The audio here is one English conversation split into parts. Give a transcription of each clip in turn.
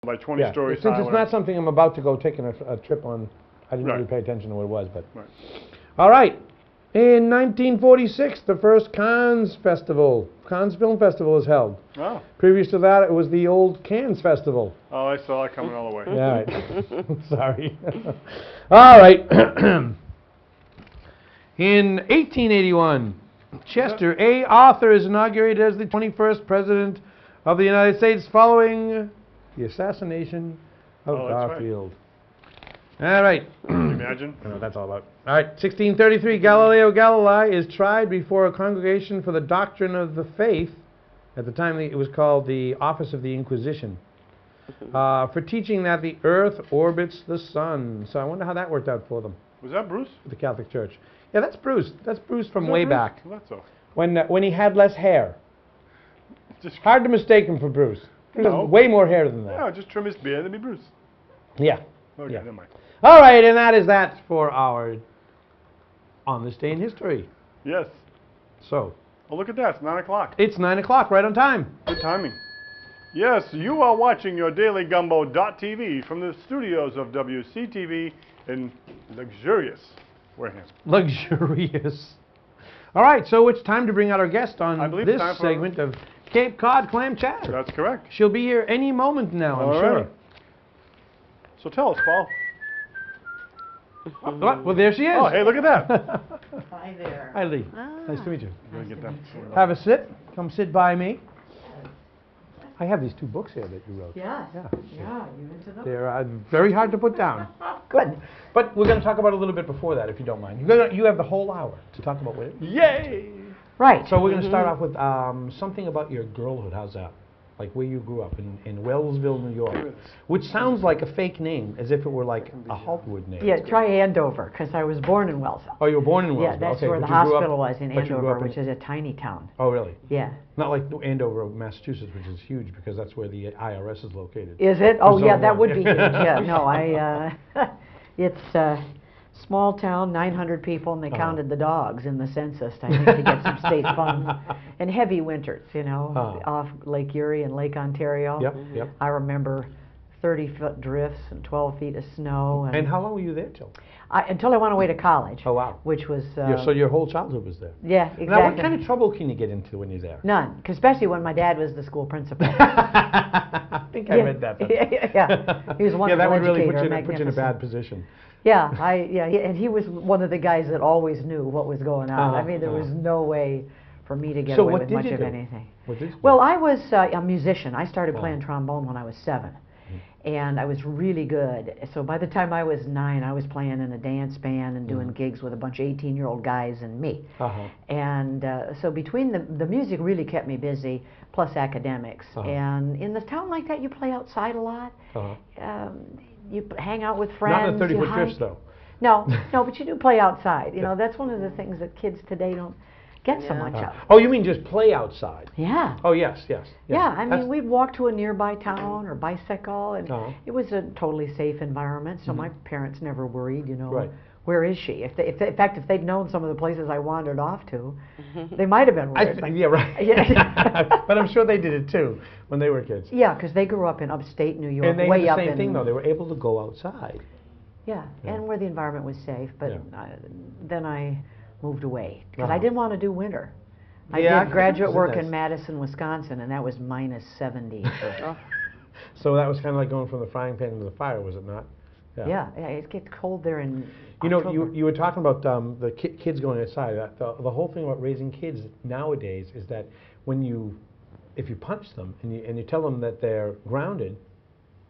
by 20 stories Since high. it's not something I'm about to go taking a trip on, I didn't really Right. pay attention to what it was. But Right. all right. In 1946, the first Cannes Film Festival is held. Oh. Previous to that, it was the old Cannes Festival. Oh, I saw it coming all the way. Yeah, right. Sorry. All right. In 1881, Chester A. Arthur is inaugurated as the 21st President of the United States following the assassination of Oh, that's right. Garfield. All right. Can you imagine? I know what that's all about. All right, 1633, Galileo Galilei is tried before a congregation for the doctrine of the faith. At the time, it was called the Office of the Inquisition, for teaching that the Earth orbits the sun. So I wonder how that worked out for them, Was that Bruce? the Catholic Church. Yeah, that's Bruce. That's Bruce from Was that way Bruce? back, Well, that's all. when he had less hair. Just, Hard to mistake him for Bruce. He No. has way more hair than that. yeah, just trim his beard and be Bruce. Yeah. Okay, Yeah. never mind. All right, and that is that for our On This Day in History. Yes. So, Oh, look at that. It's 9 o'clock. it's 9 o'clock, right on time. Good timing. Yes, you are watching your Daily Gumbo.tv from the studios of WCTV in luxurious Wareham. Luxurious. All right, so it's time to bring out our guest I on believe this it's time for- segment of Cape Cod Clam Chatter. That's correct. She'll be here any moment now, I'm All sure. right. So tell us, Paul. Well, there she is. Oh, hey, look at that. Hi there. Hi, Lee. Ah, Nice to meet you. We're gonna get them. Have a sit. Come sit by me. I have these 2 books here that you wrote. Yes. Yeah. Yeah, you into them? They're very hard to put down. Good. But we're going to talk about it a little bit before that, if you don't mind. You have the whole hour to talk about it. Yay! Right. So we're going to start off with something about your girlhood. How's that? Like where you grew up in Wellsville, New York, which sounds like a fake name, as if it were like a Hollywood name. Yeah, try Andover, because I was born in Wellsville. Oh, you were born in Wellsville. Yeah, that's okay, where the but you grew up- hospital was in but you grew Andover, up in- which is a tiny town. Oh, really? Yeah. Not like Andover, Massachusetts, which is huge because that's where the IRS is located. Is it? Oh, Zone yeah, that one. would be huge. Yeah, no, it's a small town, 900 people, and they counted the dogs in the census, I think, to get some state funds. And heavy winters, off Lake Erie and Lake Ontario. Yep. I remember 30-foot drifts and 12 feet of snow. And how long were you there till? Until I went away to college. Oh, wow. Which was... So your whole childhood was there? Yeah, exactly. Now, what kind of trouble can you get into when you're there? None, 'cause especially when my dad was the school principal. I think I read that. Yeah, he was a wonderful Yeah, that would really educator, put you in a magnificent. bad position. Yeah, and he was one of the guys that always knew what was going on. I mean, there was no way for me to get away with much of anything. What did you do? Well, I was a musician. I started playing trombone when I was 7. And I was really good. So by the time I was 9, I was playing in a dance band and doing gigs with a bunch of 18-year-old guys and me. And so between the music really kept me busy, plus academics. And in a town like that, you play outside a lot. You hang out with friends. Not in the 30-foot you drifts, hike. though. No, but you do play outside. That's one of the things that kids today don't get so much of. Oh, you mean just play outside? Yeah. Oh, yes. Yeah, I mean, we'd walk to a nearby town or bicycle, and it was a totally safe environment, so my parents never worried, Right. where is she? In fact, if they'd known some of the places I wandered off to, they might have been worried. Yeah, right. But I'm sure they did it, too, when they were kids. Yeah, because they grew up in upstate New York, And they way had up the same in... thing, though. They were able to go outside. Yeah, and where the environment was safe, but then I moved away, because I didn't want to do winter. I did graduate work in Madison, Wisconsin, and that was minus 70. So that was kind of like going from the frying pan into the fire, was it not? Yeah, it gets cold there in October. You were talking about the kids going outside. The whole thing about raising kids nowadays is that if you punch them and you tell them that they're grounded,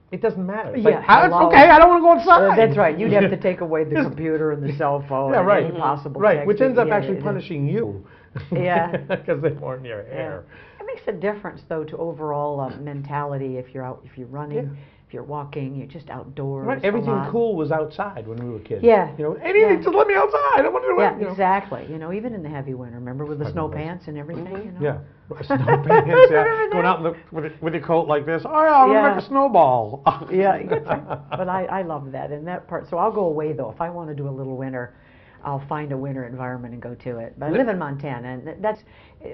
it doesn't matter. It's like, okay, I don't want to go outside. That's right. You'd have to take away the computer and the cell phone and any possible Right, which ends up texting. actually punishing you. Yeah. Because they weren't in your hair. It makes a difference, though, to overall mentality if you're out, if you're running, if you're walking, you're just outdoors. Right, everything cool was outside when we were kids. Yeah. Anything, just let me outside. I don't want to do it. Yeah, exactly. Even in the heavy winter, remember with the snow pants and everything? Yeah. Snow pants, going out with your coat like this. Oh, yeah, I'm going to make a snowball. Yeah, but I love that. And that part, so I'll go away, though. If I want to do a little winter, I'll find a winter environment and go to it. But I live in Montana, and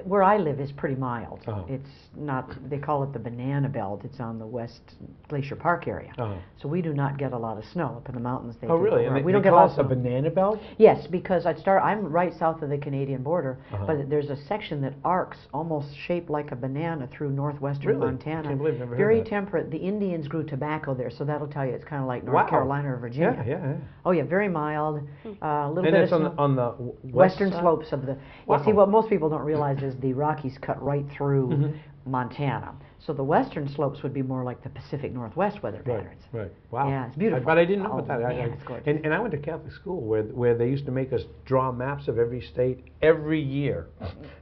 Where I live is pretty mild. Uh-huh. It's not, they call it the banana belt. It's on the West Glacier Park area. Uh-huh. So we do not get a lot of snow. Up in the mountains they Oh, do. really? And We they don't get a call lot it of the snow. banana belt? Yes, because I'm right south of the Canadian border, Uh-huh. but there's a section that arcs almost shaped like a banana through northwestern Really? Montana. I can't believe I've never heard Very that. temperate. The Indians grew tobacco there, so that'll tell you it's kind of like North Wow. Carolina or Virginia. Yeah, yeah, yeah. Oh yeah, very mild. A little And bit it's of on snow. the, on the west Western side? slopes of the. Wow. Yeah, see, what most people don't realize is the Rockies cut right through Mhm. Montana. So the western slopes would be more like the Pacific Northwest weather Right, patterns. right. Wow. Yeah, it's beautiful. But I didn't know Oh, about that. man, it's gorgeous. And I went to Catholic school where they used to make us draw maps of every state every year.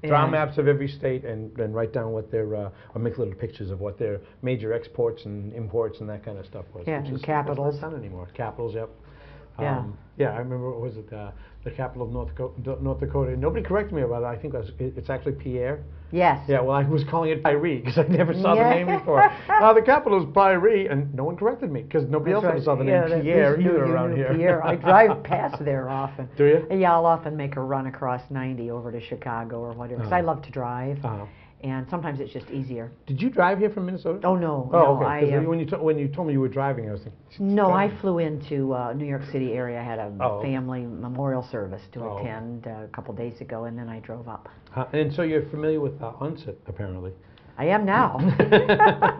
Draw Yeah. maps of every state and write down what their, or make little pictures of what their major exports and imports and that kind of stuff was. Yeah, which and is, capitals. That's not done anymore. Capitals, yep. Yeah. Yeah, I remember, what was it, the capital of North Dakota. Nobody corrected me about it. I think it's actually Pierre. Yes. Yeah, well, I was calling it Pyrie because I never saw Yeah. the name before. The capital is Pyrie, and no one corrected me because nobody That's else ever right. saw the Yeah, name that Pierre we knew either you around knew here. Pierre. I drive past there often. Do you? Yeah, I'll often make a run across 90 over to Chicago or whatever, because I Uh-huh. love to drive, Uh-huh. and sometimes it's just easier. Did you drive here from Minnesota? Oh, no, Oh, no, okay. 'Cause I, when you told me you were driving, I was thinking. No, God. I flew into New York City area. I had a Oh. family memorial service to Oh. attend a couple days ago, and then I drove up. And so you're familiar with Onset, apparently. I am now.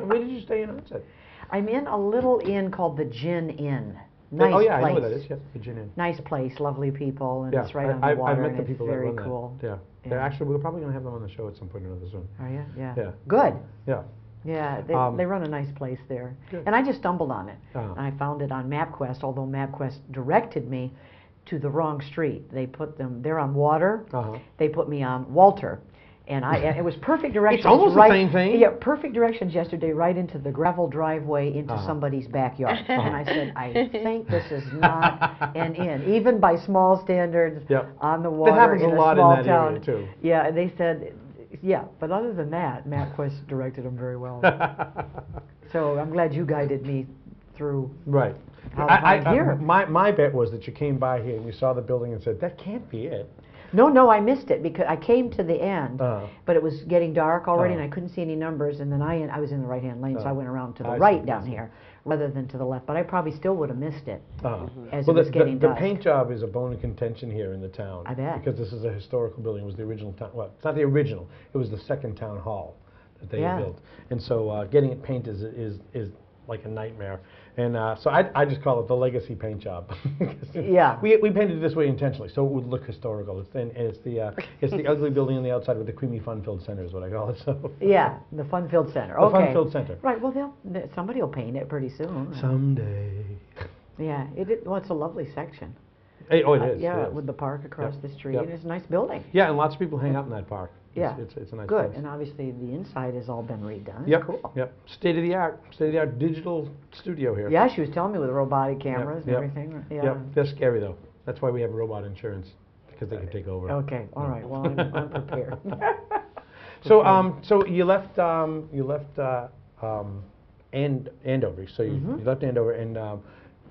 Where did you stay in Onset? I'm in a little inn called the Gin Inn. Nice Oh yeah, place. I know where that is. Yes, Virginia. Nice place, lovely people, and Yeah, it's right on the I've water, met and the it's people that very run cool. that. Yeah. They're actually, we're probably going to have them on the show at some point or another soon. Are you? Yeah. Yeah. Good. Yeah. Yeah, they run a nice place there. Good. And I just stumbled on it. Uh-huh. I found it on MapQuest, although MapQuest directed me to the wrong street. They're on Water. Uh-huh. They put me on Walter. And it was perfect directions. It's almost the right, same thing. Yeah, perfect directions yesterday, right into the gravel driveway into Uh-huh. somebody's backyard. And I said, I think this is not an inn, even by small standards, Yep. on the water That happens in a lot in small that town. area, too. Yeah, and they said, yeah, but other than that, MapQuest directed them very well. So I'm glad you guided me through Right. how to find here. My bet was that you came by here and you saw the building and said, that can't be it. No, I missed it because I came to the end, Uh-huh. but it was getting dark already, and Uh-huh. I couldn't see any numbers. And then I was in the right-hand lane, so I went around to the I see, right I down see. here rather than to the left. But I probably still would have missed it as Well, it was getting the dusk. paint job is a bone of contention here in the town. I bet. Because this is a historical building. It was the original town. Well, it's not the original. It was the second town hall that they Yeah. built. And so getting it painted is like a nightmare. And so I just call it the legacy paint job. Yeah. We painted it this way intentionally, so it would look historical. And it's the ugly building on the outside with the creamy fun-filled center is what I call it. So Yeah, the Fun-Filled Center. the Okay. fun-filled center. Right. Well, somebody will paint it pretty soon. Someday. Yeah. Well, it's a lovely section. Oh, it is. Yeah, it is. with the park across Yep. the street. Yep. And it's a nice building. Yeah, and lots of people hang out in that park. Yeah. It's a nice Good. place. And obviously the inside has all been redone. Yep. Cool. Yep. State of the art digital studio here. Yeah, she was telling me with robotic cameras Yep. and everything. Yeah. Yep. They're scary though. That's why we have robot insurance because they can take over. Okay. All right. Well, I'm prepared. So you left Andover. So you left Andover and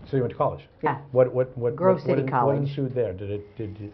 so you went to college. Yeah. What Grove City what College. ensued there? Is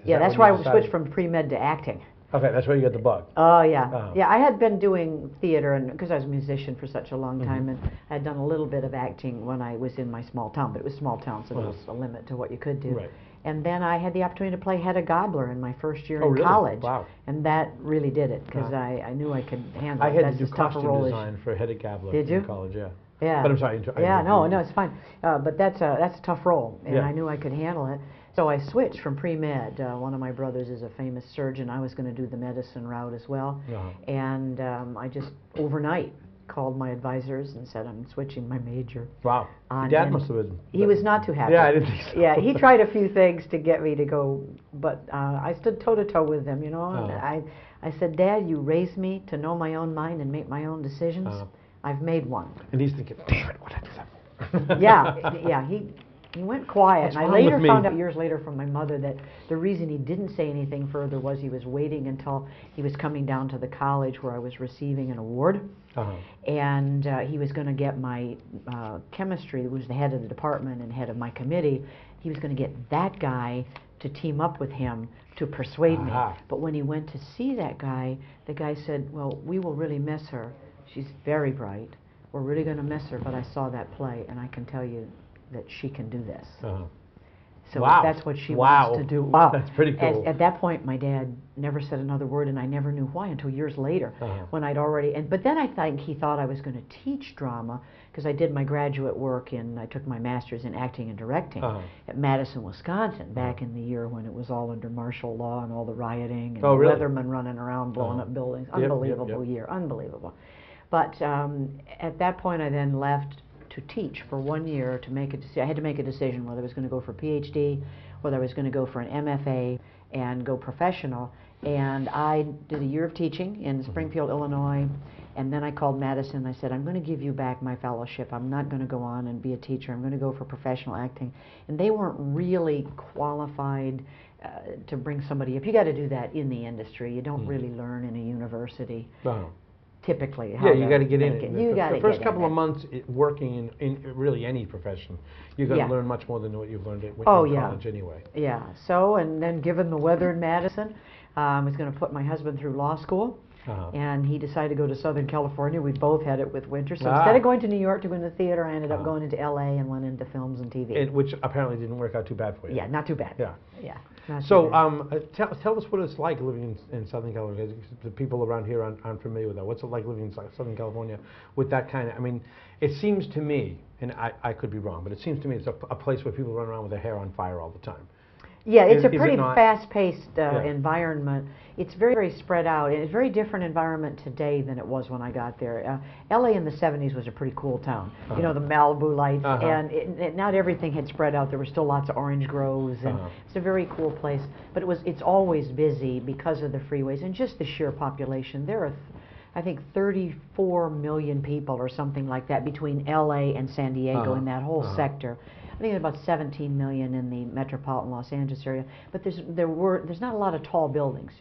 Yeah, that that's when why you I switched decided- from pre-med to acting. Okay, that's where you got the bug. Oh, yeah. Uh-huh. Yeah, I had been doing theater and because I was a musician for such a long Mm-hmm. time, and I had done a little bit of acting when I was in my small town, but it was a small town, so there Uh-huh. was a limit to what you could do. Right. And then I had the opportunity to play Hedda Gabler in my first year Oh, in really? college. Wow. And that really did it because Uh-huh. I knew I could handle I it. had That's to do as tough a costume role as- design for Hedda Gabler Did you? in college. Yeah. Yeah. But I'm sorry. Yeah, no, it's fine. But that's a tough role, and Yeah. I knew I could handle it. So I switched from pre-med. One of my brothers is a famous surgeon. I was going to do the medicine route as well. Uh-huh. And I just overnight called my advisors and said, I'm switching my major. Wow. On Your dad in- must have been. He was not too happy. Yeah, I didn't think so. Yeah, he tried a few things to get me to go, but I stood toe-to-toe with him, you know. And Uh-huh. I said, Dad, you raised me to know my own mind and make my own decisions. Uh-huh. I've made one. And he's thinking, damn it, what did I do that for? Yeah, he went quiet. What's And I wrong later with me? found out years later from my mother that the reason he didn't say anything further was he was waiting until he was coming down to the college where I was receiving an award. Uh-huh. And he was going to get my chemistry, who was the head of the department and head of my committee, he was going to get that guy to team up with him to persuade me. Aha. But when he went to see that guy, the guy said, well, we will really miss her. She's very bright. We're really going to miss her, but I saw that play, and I can tell you that she can do this. So Wow. if that's what she Wow. wants to do. Wow. That's pretty cool. At that point, my dad never said another word, and I never knew why until years later, when I'd already. But then I think he thought I was going to teach drama, because I did my graduate work I took my master's in acting and directing at Madison, Wisconsin, back in the year when it was all under martial law and all the rioting and really? Weathermen running around blowing up buildings. Unbelievable year, unbelievable. But at that point, I then left to teach for 1 year to make I had to make a decision whether I was going to go for a PhD, whether I was going to go for an MFA and go professional. And I did a year of teaching in Springfield, Illinois, and then I called Madison. I said, I'm going to give you back my fellowship. I'm not going to go on and be a teacher. I'm going to go for professional acting. And they weren't really qualified to bring somebody up. You got to do that in the industry. You don't really learn in a university. Typically, yeah, you got to get in it. You got to the first couple of months working in really any profession, you're going to learn much more than what you've learned in college anyway. Yeah. So, and then given the weather in Madison, I was going to put my husband through law school, and he decided to go to Southern California. We both had it with winter, so instead of going to New York to go into theater, I ended up going into L.A. and went into films and TV. Which apparently didn't work out too bad for you. Yeah, not too bad. Yeah. Not So too bad. tell us what it's like living in Southern California. The people around here aren't familiar with that. What's it like living in Southern California with that kind of, I mean, it seems to me, and I could be wrong, but it seems to me it's a place where people run around with their hair on fire all the time. Yeah, it's a Is pretty it not? fast-paced environment. It's very, very spread out. It's a very different environment today than it was when I got there. LA in the 70s was a pretty cool town. You know, the Malibu lights, and not everything had spread out. There were still lots of orange groves, and it's a very cool place. But it's always busy because of the freeways and just the sheer population. There are, I think, 34 million people or something like that between LA and San Diego in that whole sector. I think there's about 17 million in the metropolitan Los Angeles area, but there's not a lot of tall buildings.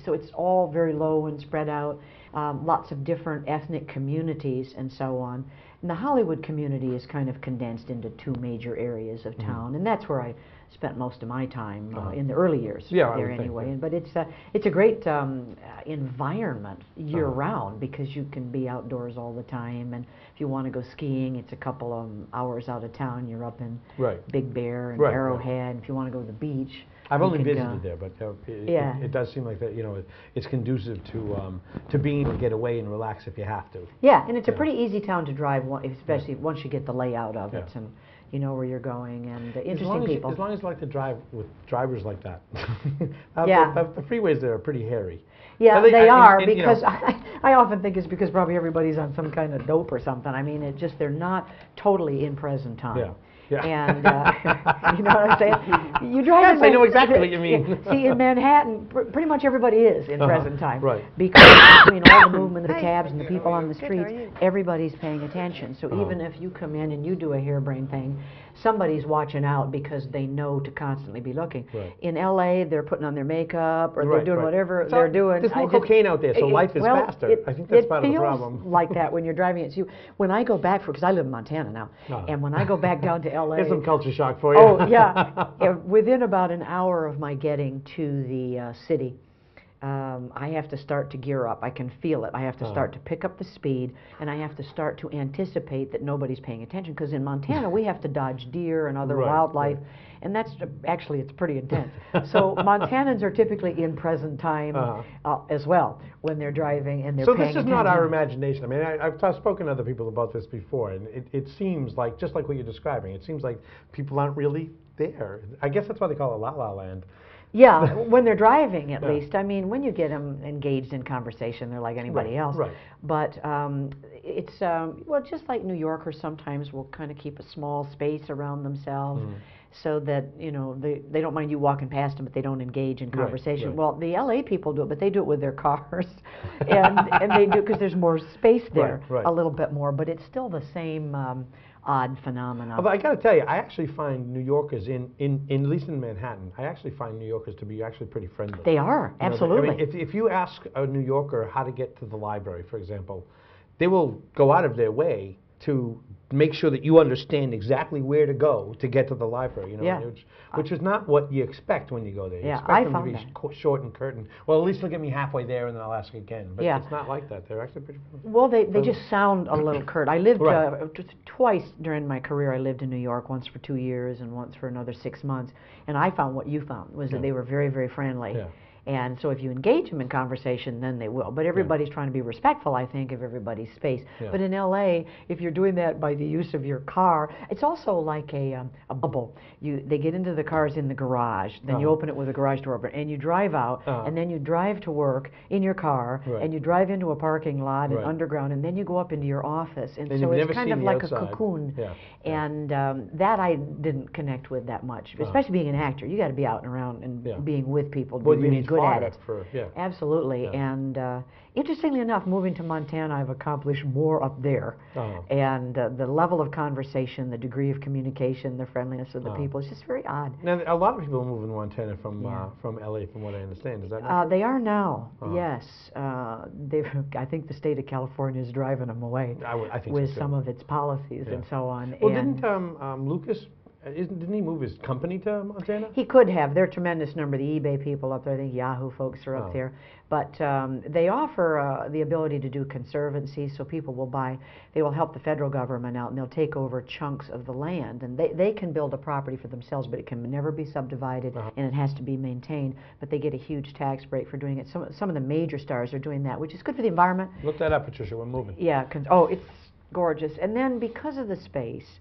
So it's all very low and spread out. Lots of different ethnic communities and so on. And the Hollywood community is kind of condensed into two major areas of town, and that's where I spent most of my time in the early years there anyway. But it's a great environment year round because you can be outdoors all the time, and if you want to go skiing, it's a couple of hours out of town. You're up in Big Bear and Arrowhead. If you want to go to the beach, I've only visited there, but it does seem like that. You know, it's conducive to being able to get away and relax if you have to. Yeah, and it's a pretty easy town to drive, especially once you get the layout of it and you know where you're going, and interesting people. As long as you like to drive with drivers like that. Yeah. The freeways there are pretty hairy. Yeah, they are, because I often think it's because probably everybody's on some kind of dope or something. I mean, they're not totally in present time. Yeah. Yeah. And you know what I'm saying? You drive yes, I know exactly what you mean. See, in Manhattan, pretty much everybody is in present time. Right. Because between all the movement of the cabs and the people on the streets, everybody's paying attention. So even if you come in and you do a harebrained thing, somebody's watching out because they know to constantly be looking. Right. In L.A., they're putting on their makeup or they're doing whatever they're doing. There's more cocaine out there, so life is faster. I think that's part of the problem. It feels like that when you're driving it. So when I go back, because I live in Montana now, and when I go back down to L.A. There's some culture shock for you. Oh, yeah. Within about an hour of my getting to the city, I have to start to gear up. I can feel it. I have to start to pick up the speed, and I have to start to anticipate that nobody's paying attention. Because in Montana, we have to dodge deer and other wildlife, and that's actually, it's pretty intense. So Montanans are typically in present time as well when they're driving and they're paying attention. So this is not our imagination. I mean, I've spoken to other people about this before, and it seems like, just like what you're describing, it seems like people aren't really there. I guess that's why they call it La La Land. Yeah, when they're driving, at least. I mean, when you get them engaged in conversation, they're like anybody else. Right. But it's, well, just like New Yorkers sometimes will kind of keep a small space around themselves so that, you know, they don't mind you walking past them, but they don't engage in conversation. Well, the LA people do it, but they do it with their cars. and they do, because there's more space there, a little bit more, but it's still the same odd phenomena. Although I got to tell you, I actually find New Yorkers at least in Manhattan, I actually find New Yorkers to be actually pretty friendly. They are, absolutely. I mean, if you ask a New Yorker how to get to the library, for example, they will go out of their way to make sure that you understand exactly where to go to get to the library, you know, Yeah. which is not what you expect when you go there. You Yeah, expect I them found to be that. short and curt, and, well, at least they'll get me halfway there and then I'll ask again. But Yeah. it's not like that. They're actually pretty Well, they just sound a little curt. I lived Right. twice during my career. I lived in New York, once for 2 years and once for another 6 months. And I found what you found was that they were very, very friendly. Yeah. And so if you engage them in conversation, then they will. But everybody's trying to be respectful, I think, of everybody's space. Yeah. But in LA, if you're doing that by the use of your car, it's also like a bubble. They get into the cars in the garage, then you open it with a garage door open, and you drive out, and then you drive to work in your car, Right. and you drive into a parking lot and Right. underground, and then you go up into your office. And And so you've it's never kind seen of the like outside. a cocoon. Yeah. And that I didn't connect with that much, especially being an actor. You got to be out and around and being with people to Well, be you really need good at fodder it. yeah. Absolutely. Yeah. And interestingly enough, moving to Montana, I've accomplished more up there. And the level of conversation, the degree of communication, the friendliness of the people, it's just very odd. Now, a lot of people move in Montana from LA, from what I understand. Is that not true? They are now, yes. I think the state of California is driving them away I think with so too. some of its policies and so on. Well, and didn't Lucas, didn't he move his company to Montana? he could have. There are a tremendous number of the eBay people up there. I think Yahoo folks are up there. But they offer the ability to do conservancy, so people will buy, they will help the federal government out, and they'll take over chunks of the land. And they can build a property for themselves, but it can never be subdivided, and it has to be maintained. But they get a huge tax break for doing it. Some of the major stars are doing that, which is good for the environment. Look that up, Patricia. We're moving. Yeah. Oh, it's gorgeous. And then because of the space,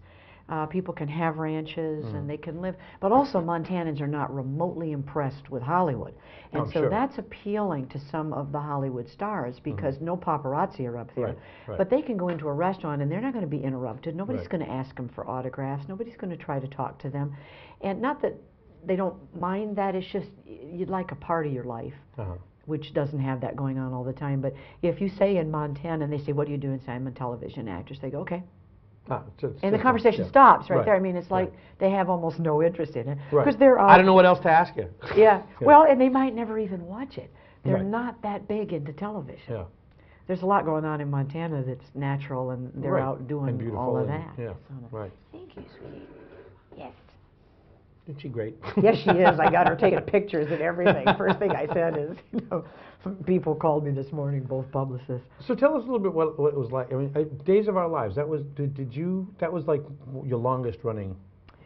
people can have ranches and they can live, but also Montanans are not remotely impressed with Hollywood. And so that's appealing to some of the Hollywood stars because no paparazzi are up there. Right. But they can go into a restaurant and they're not going to be interrupted. Nobody's going to ask them for autographs. Nobody's going to try to talk to them. And not that they don't mind that, it's just you'd like a part of your life. Which doesn't have that going on all the time. But if you say in Montana and they say, what do you do? And say, I'm a television actress. They go, okay. And the conversation stops right there. I mean, it's like they have almost no interest in it. Because they're I don't know what else to ask you. Yeah. Well, and they might never even watch it. They're not that big into television. There's a lot going on in Montana that's natural, and they're out doing all of that. Right. Thank you, sweetie. Yes. Isn't she great? Yes, she is. I got her taking pictures and everything. First thing I said is, people called me this morning, both publicists. So tell us a little bit what it was like. I mean, Days of Our Lives. That was that was like your longest running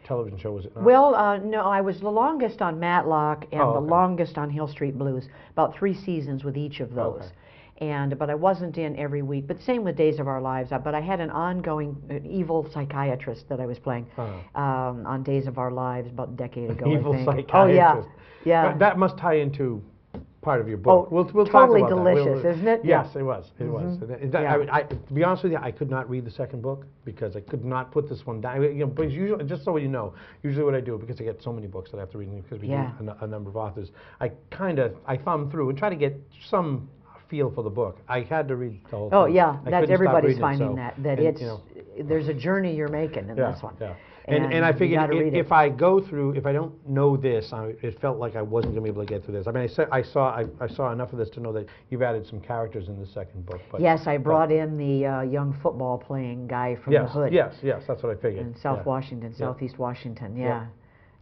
television show, was it not? Well, no, I was the longest on Matlock and the longest on Hill Street Blues. About 3 seasons with each of those. But I wasn't in every week. But same with Days of Our Lives. But I had an ongoing evil psychiatrist that I was playing on Days of Our Lives about a decade ago. Evil I think. psychiatrist. Oh yeah, yeah. That must tie into part of your book. Oh, we'll totally talk about delicious, that. isn't it? Yes, it was. It was. Yeah. To be honest with you, I could not read the second book because I could not put this one down. You know, but usually, just so you know, usually what I do, because I get so many books that I have to read, because we do a number of authors, I thumb through and try to get some feel for the book. I had to read the whole thing. Oh yeah, that's everybody's finding it, that there's a journey you're making in this one. Yeah. And I figured if I go through, if I don't know this, it felt like I wasn't going to be able to get through this. I mean, I saw enough of this to know that you've added some characters in the second book. But, yes, I brought in the young football playing guy from the Hood. Yes, that's what I figured. In South Washington, Southeast Washington,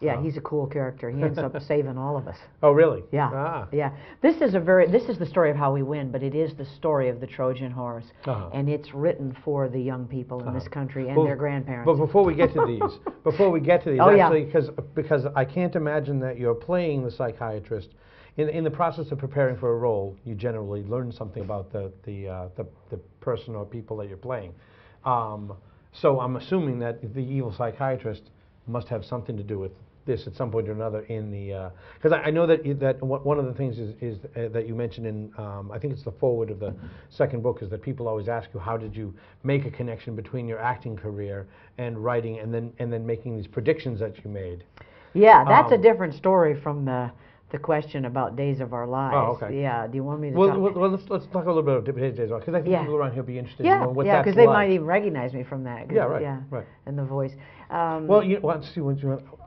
Yeah, he's a cool character. He ends up saving all of us. Oh, really? Yeah. Yeah. This is the story of how we win, but it is the story of the Trojan horse. And it's written for the young people in this country and their grandparents. But before we get to these, actually, because I can't imagine that you're playing the psychiatrist. In the process of preparing for a role, you generally learn something about the person or people that you're playing. So I'm assuming that the evil psychiatrist must have something to do with this at some point or another in the because I know that one of the things is that you mentioned in I think it's the foreword of the second book, is that people always ask you, how did you make a connection between your acting career and writing, and then making these predictions that you made. Yeah, that's a different story from the question about Days of Our Lives. Oh, okay. Yeah, do you want me to well, talk? Well, let's talk a little bit about Days of Our Lives, because I think people around here will be interested in knowing what that's like. because they might even recognize me from that. Yeah, right. And the voice. Well, let's see.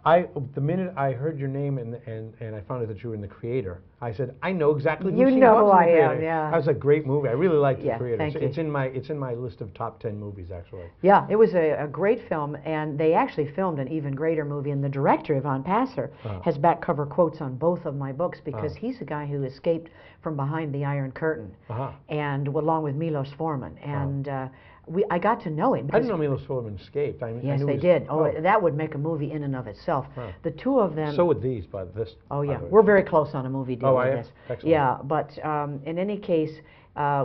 The minute I heard your name and I found out that you were in The Creator, I said, I know exactly who You she know was who in The I Creator. am, yeah. That was a great movie. I really liked Yeah, The Creator. thank It's you. in my list of top 10 movies, actually. Yeah, it was a great film, and they actually filmed an even greater movie, and the director, Yvonne Passer, has back cover quotes on both of my books because he's a guy who escaped from behind the Iron Curtain, and along with Milos Forman, and I got to know him. I didn't know Milos Forman escaped. Yes, they did. That would make a movie in and of itself. The two of them. So would these, but this. Oh yeah, we're very close on a movie deal with this. Excellent. Yeah, but in any case,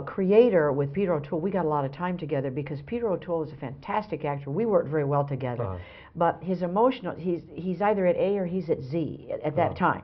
Creator with Peter O'Toole, we got a lot of time together because Peter O'Toole is a fantastic actor. We worked very well together. But his emotional, he's either at A or he's at Z at that time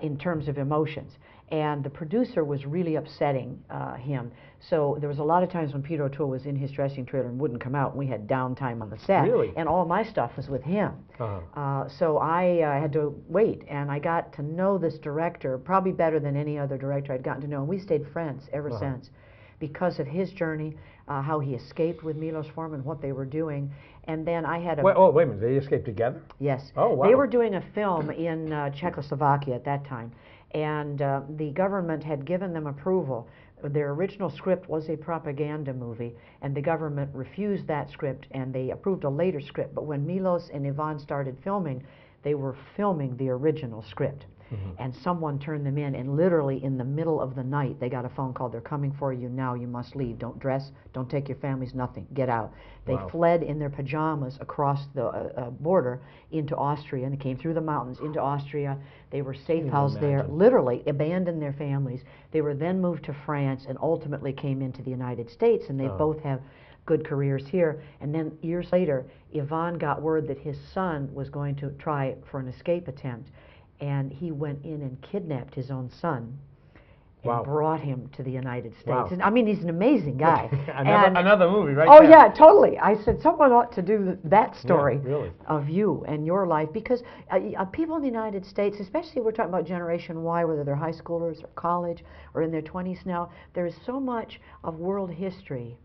in terms of emotions. And the producer was really upsetting him. So there was a lot of times when Peter O'Toole was in his dressing trailer and wouldn't come out, and we had downtime on the set. Really? And all my stuff was with him. So I had to wait, and I got to know this director probably better than any other director I'd gotten to know. And we stayed friends ever since because of his journey, how he escaped with Milos Forman, what they were doing. And then I had a... wait a minute. They escaped together? Yes. Oh, wow. They were doing a film in Czechoslovakia at that time. And the government had given them approval. Their original script was a propaganda movie, and the government refused that script, and they approved a later script. But when Milos and Yvonne started filming, they were filming the original script. And someone turned them in, and literally in the middle of the night, they got a phone call. They're coming for you now. You must leave. Don't dress. Don't take your families. Nothing. Get out. They fled in their pajamas across the border into Austria, and they came through the mountains into Austria. They were safe housed there, literally abandoned their families. They were then moved to France and ultimately came into the United States, and they both have good careers here. And then years later, Yvonne got word that his son was going to try for an escape attempt. And he went in and kidnapped his own son and brought him to the United States. And, I mean, he's an amazing guy. another movie, right? Oh, yeah, totally. I said, someone ought to do that story of you and your life, because people in the United States, especially we're talking about Generation Y, whether they're high schoolers or college or in their 20s now, there is so much of world history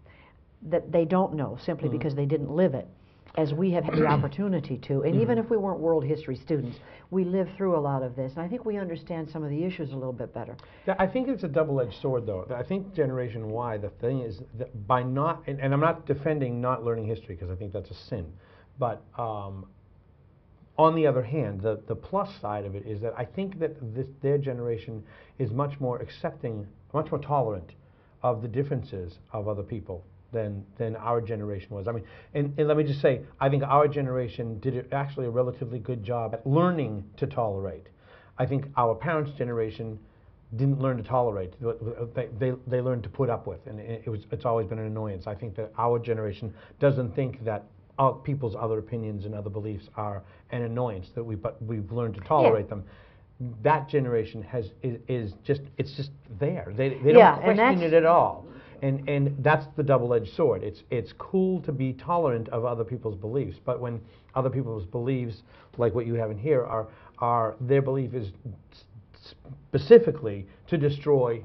that they don't know simply because they didn't live it, as we have had the opportunity to. And even if we weren't world history students, we lived through a lot of this. And I think we understand some of the issues a little bit better. Yeah, I think it's a double-edged sword, though. I think Generation Y, the thing is, that by not, and I'm not defending not learning history, because I think that's a sin, but on the other hand, the plus side of it is that I think that their generation is much more accepting, much more tolerant of the differences of other people than our generation was. I mean, and let me just say, I think our generation did actually a relatively good job at learning to tolerate. I think our parents' generation didn't learn to tolerate. They learned to put up with, and it's always been an annoyance. I think that our generation doesn't think that people's other opinions and other beliefs are an annoyance, but we've learned to tolerate them. That generation is just there. They don't question it at all. And that's the double-edged sword. It's cool to be tolerant of other people's beliefs, but when other people's beliefs, like what you have in here, are their belief is specifically to destroy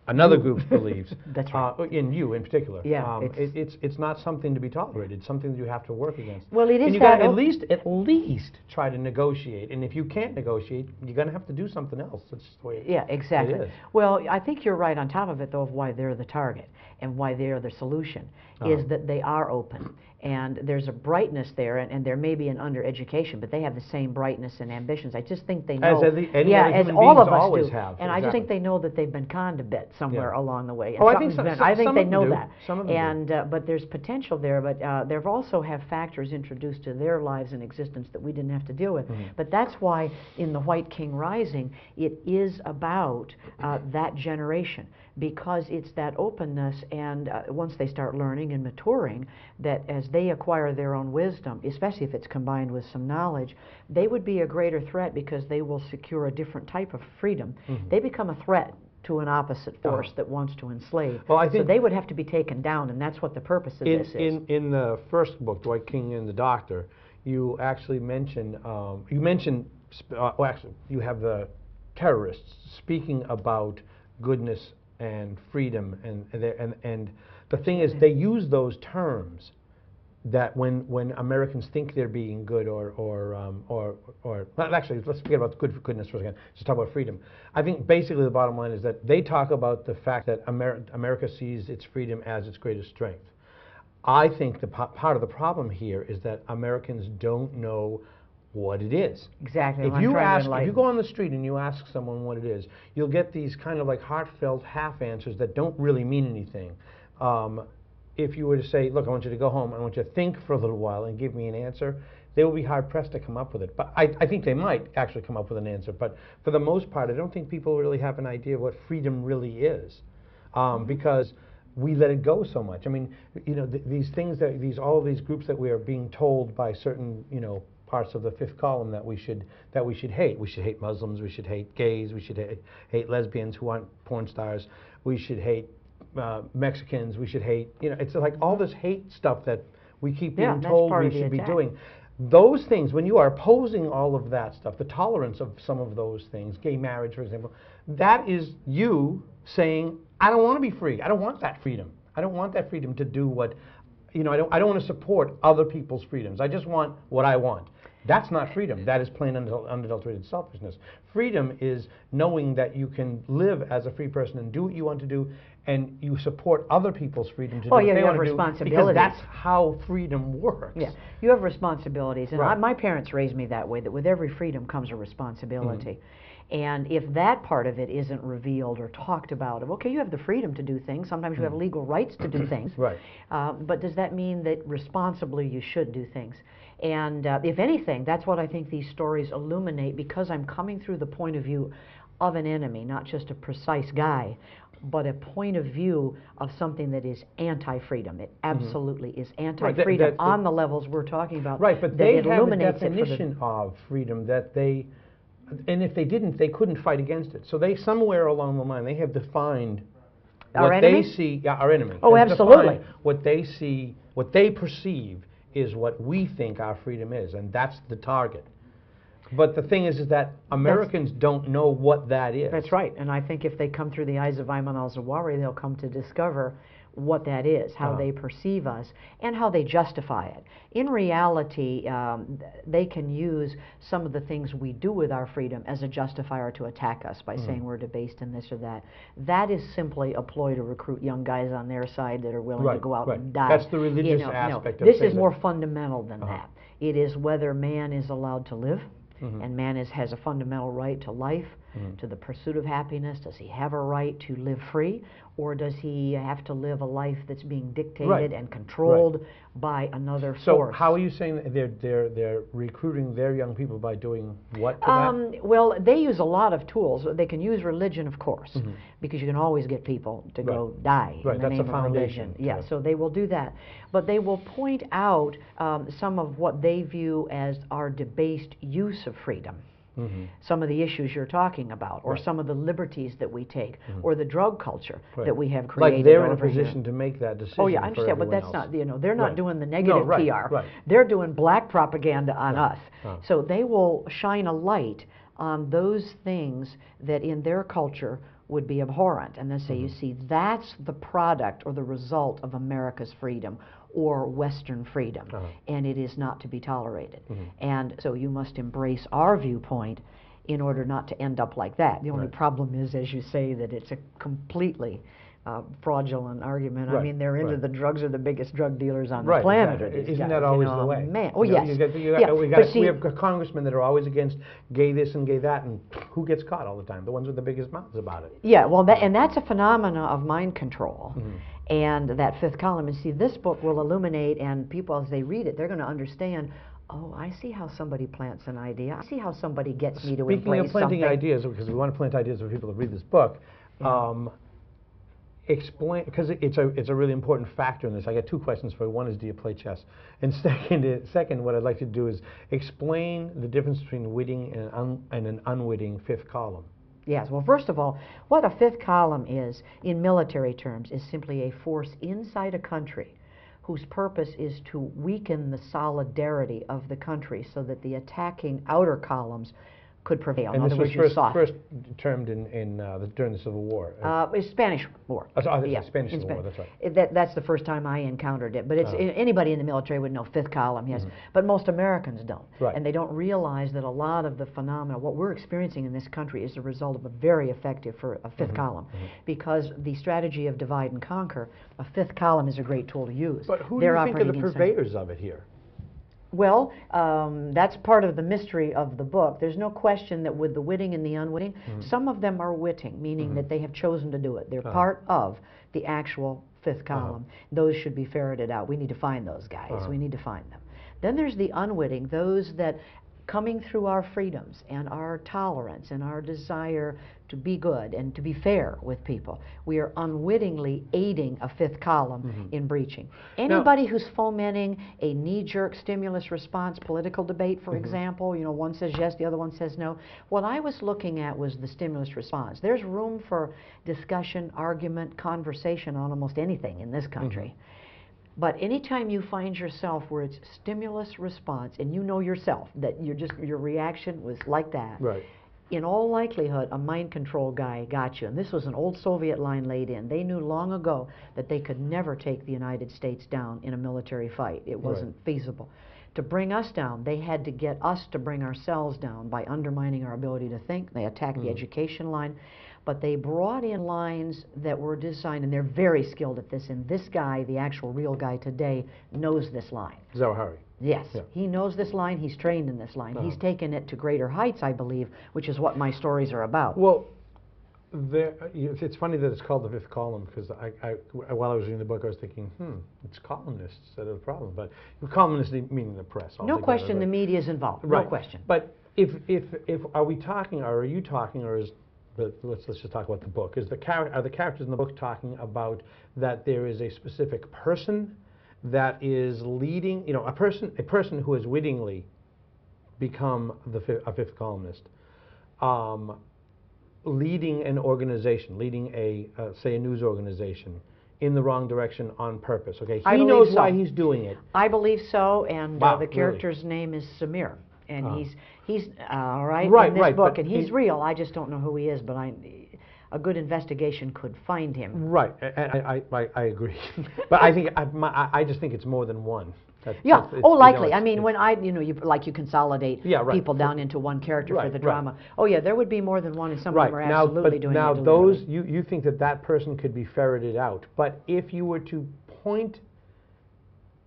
another group's beliefs. That's right. In you, in particular. Yeah. It's not something to be tolerated. It's something that you have to work against. Well, it is. And you got to at least try to negotiate. And if you can't negotiate, you're going to have to do something else. That's just the way exactly. it is. Well, I think you're right on top of it, though, of why they're the target and why they're the solution, is that they are open. And there's a brightness there, and there may be an undereducation, but they have the same brightness and ambitions. I just think they know. As any other as human all beings of us always do. have. And I just think they know that they've been conned a bit somewhere along the way. And I think I think they know do. that. Some of them do. But there's potential there. But there also have factors introduced to their lives and existence that we didn't have to deal with. But that's why in the White King Rising, it is about that generation, because it's that openness, and once they start learning and maturing, that as they acquire their own wisdom, especially if it's combined with some knowledge, they would be a greater threat because they will secure a different type of freedom. They become a threat to an opposite force that wants to enslave. Well, I think so they would have to be taken down, and that's what the purpose of this is. In the first book, Dwight King and the Doctor, you actually mention, well, actually, you have the terrorists speaking about goodness and freedom, and the thing is, they use those terms that when Americans think they're being good well, actually, let's forget about goodness for a second. Just talk about freedom. I think basically the bottom line is that they talk about the fact that America sees its freedom as its greatest strength. I think the part of the problem here is that Americans don't know what it is. Exactly. If you go on the street and you ask someone what it is, you'll get these kind of like heartfelt half answers that don't really mean anything. If you were to say, look, I want you to go home, I want you to think for a little while and give me an answer, they will be hard-pressed to come up with it. But I think they might actually come up with an answer. But for the most part, I don't think people really have an idea of what freedom really is, because we let it go so much. I mean, you know, these things all of these groups that we are being told by certain, you know, parts of the fifth column that we should hate. We should hate Muslims. We should hate gays. We should hate lesbians who aren't porn stars. We should hate Mexicans. We should hate. You know, it's like all this hate stuff that we keep being told we should be doing. Those things, when you are opposing all of that stuff, the tolerance of some of those things, gay marriage, for example, that is you saying, I don't want to be free. I don't want that freedom. I don't want that freedom to do what, you know, I don't want to support other people's freedoms. I just want what I want. That's not freedom. That is plain unadulterated selfishness. Freedom is knowing that you can live as a free person and do what you want to do, and you support other people's freedom to do what they want to do, because that's how freedom works. Yeah, you have responsibilities, and my parents raised me that way, that with every freedom comes a responsibility. And if that part of it isn't revealed or talked about, okay, you have the freedom to do things, sometimes you have legal rights to do things, but does that mean that responsibly you should do things? And if anything, that's what I think these stories illuminate, because I'm coming through the point of view of an enemy, not just a precise guy, but a point of view of something that is anti-freedom. It absolutely is anti-freedom on the levels we're talking about. Right, but they have a definition of freedom that they, and if they didn't, they couldn't fight against it. So they, somewhere along the line, they have defined what they see, our enemy. Oh, absolutely. What they see, what they perceive is what we think our freedom is, and that's the target. But the thing is that Americans don't know what that is. That's right, and I think if they come through the eyes of Ayman al-Zawahiri, they'll come to discover what that is, how they perceive us, and how they justify it. In reality, they can use some of the things we do with our freedom as a justifier to attack us by saying we're debased in this or that. That is simply a ploy to recruit young guys on their side that are willing to go out and die. That's the religious aspect of this is more fundamental than that. It is whether man is allowed to live, and man has a fundamental right to life, to the pursuit of happiness. Does he have a right to live free, or does he have to live a life that's being dictated and controlled by another force? So how are you saying that they're recruiting their young people by doing what to that? Well, they use a lot of tools. They can use religion, of course, because you can always get people to go die in the name of religion. Yeah, so they will do that. But they will point out some of what they view as our debased use of freedom. Some of the issues you're talking about, or some of the liberties that we take, or the drug culture that we have created. Like they're in a position to make that decision. Oh yeah, I understand, but that's not, you know, they're not doing the negative PR. They're doing black propaganda on us. So they will shine a light on those things that in their culture would be abhorrent, and they say, you see, that's the product or the result of America's freedom or Western freedom, and it is not to be tolerated. And so you must embrace our viewpoint in order not to end up like that. The only problem is, as you say, that it's a completely fraudulent argument. I mean, they're into the drugs, are the biggest drug dealers on the planet. Isn't that always the way? Man. Oh, yes. We have congressmen that are always against gay this and gay that, and who gets caught all the time? The ones with the biggest mouths about it. Yeah, well, and that's a phenomena of mind control. And that fifth column, and see, this book will illuminate, and people, as they read it, they're going to understand, oh, I see how somebody plants an idea. I see how somebody gets me to embrace something. Speaking of planting ideas, because we want to plant ideas for people to read this book, explain, because it's a really important factor in this. I got two questions for you. One is, do you play chess? And second, what I'd like to do is explain the difference between witting and an unwitting fifth column. Yes, well, first of all, what a fifth column is, in military terms, is simply a force inside a country whose purpose is to weaken the solidarity of the country so that the attacking outer columns could prevail. And in this other was words, you're soft. first termed during the Civil War. It's Spanish War. Spanish in Civil War, that's right. That's the first time I encountered it. But it's anybody in the military would know fifth column, yes. But most Americans don't. Right. And they don't realize that a lot of the phenomena, what we're experiencing in this country, is the result of a very effective fifth column. Because the strategy of divide and conquer, a fifth column is a great tool to use. But who do you think are the purveyors of it here? Well, that's part of the mystery of the book. There's no question that with the witting and the unwitting, some of them are witting, meaning that they have chosen to do it. They're part of the actual fifth column. Those should be ferreted out. We need to find those guys. We need to find them. Then there's the unwitting, those that coming through our freedoms and our tolerance and our desire to be good and to be fair with people, we are unwittingly aiding a fifth column in breaching. Anybody who's fomenting a knee-jerk stimulus response political debate, for example, you know, one says yes, the other one says no. What I was looking at was the stimulus response. There's room for discussion, argument, conversation on almost anything in this country. But anytime you find yourself where it's stimulus response, and you know yourself that your reaction was like that, right. In all likelihood, a mind control guy got you. And this was an old Soviet line laid in. They knew long ago that they could never take the United States down in a military fight. It wasn't feasible. To bring us down, they had to get us to bring ourselves down by undermining our ability to think. They attacked the education line. But they brought in lines that were designed, and they're very skilled at this, and this guy, the actual real guy today, knows this line. Zawahiri. Yes, he knows this line, he's trained in this line. He's taken it to greater heights, I believe, which is what my stories are about. Well, it's funny that it's called the fifth column, because while I was reading the book, I was thinking, it's columnists that are the problem. But columnists meaning the press. No question the media is involved, no question. But are we talking, or are you talking, or is... But let's just talk about the book. Are the characters in the book talking about that there is a specific person that is leading, you know, a person who has wittingly become a fifth columnist, leading an organization, leading say a news organization in the wrong direction on purpose. Okay, he knows why he's doing it. I believe so, and the character's name is Samir. And he's all right in this book, and he's real. I just don't know who he is, but a good investigation could find him. Right, I agree, but I think I just think it's more than one. Likely. I mean, when you consolidate people down into one character for the drama. Oh yeah, there would be more than one, and some of them are absolutely doing it. Now those you think that person could be ferreted out, but if you were to point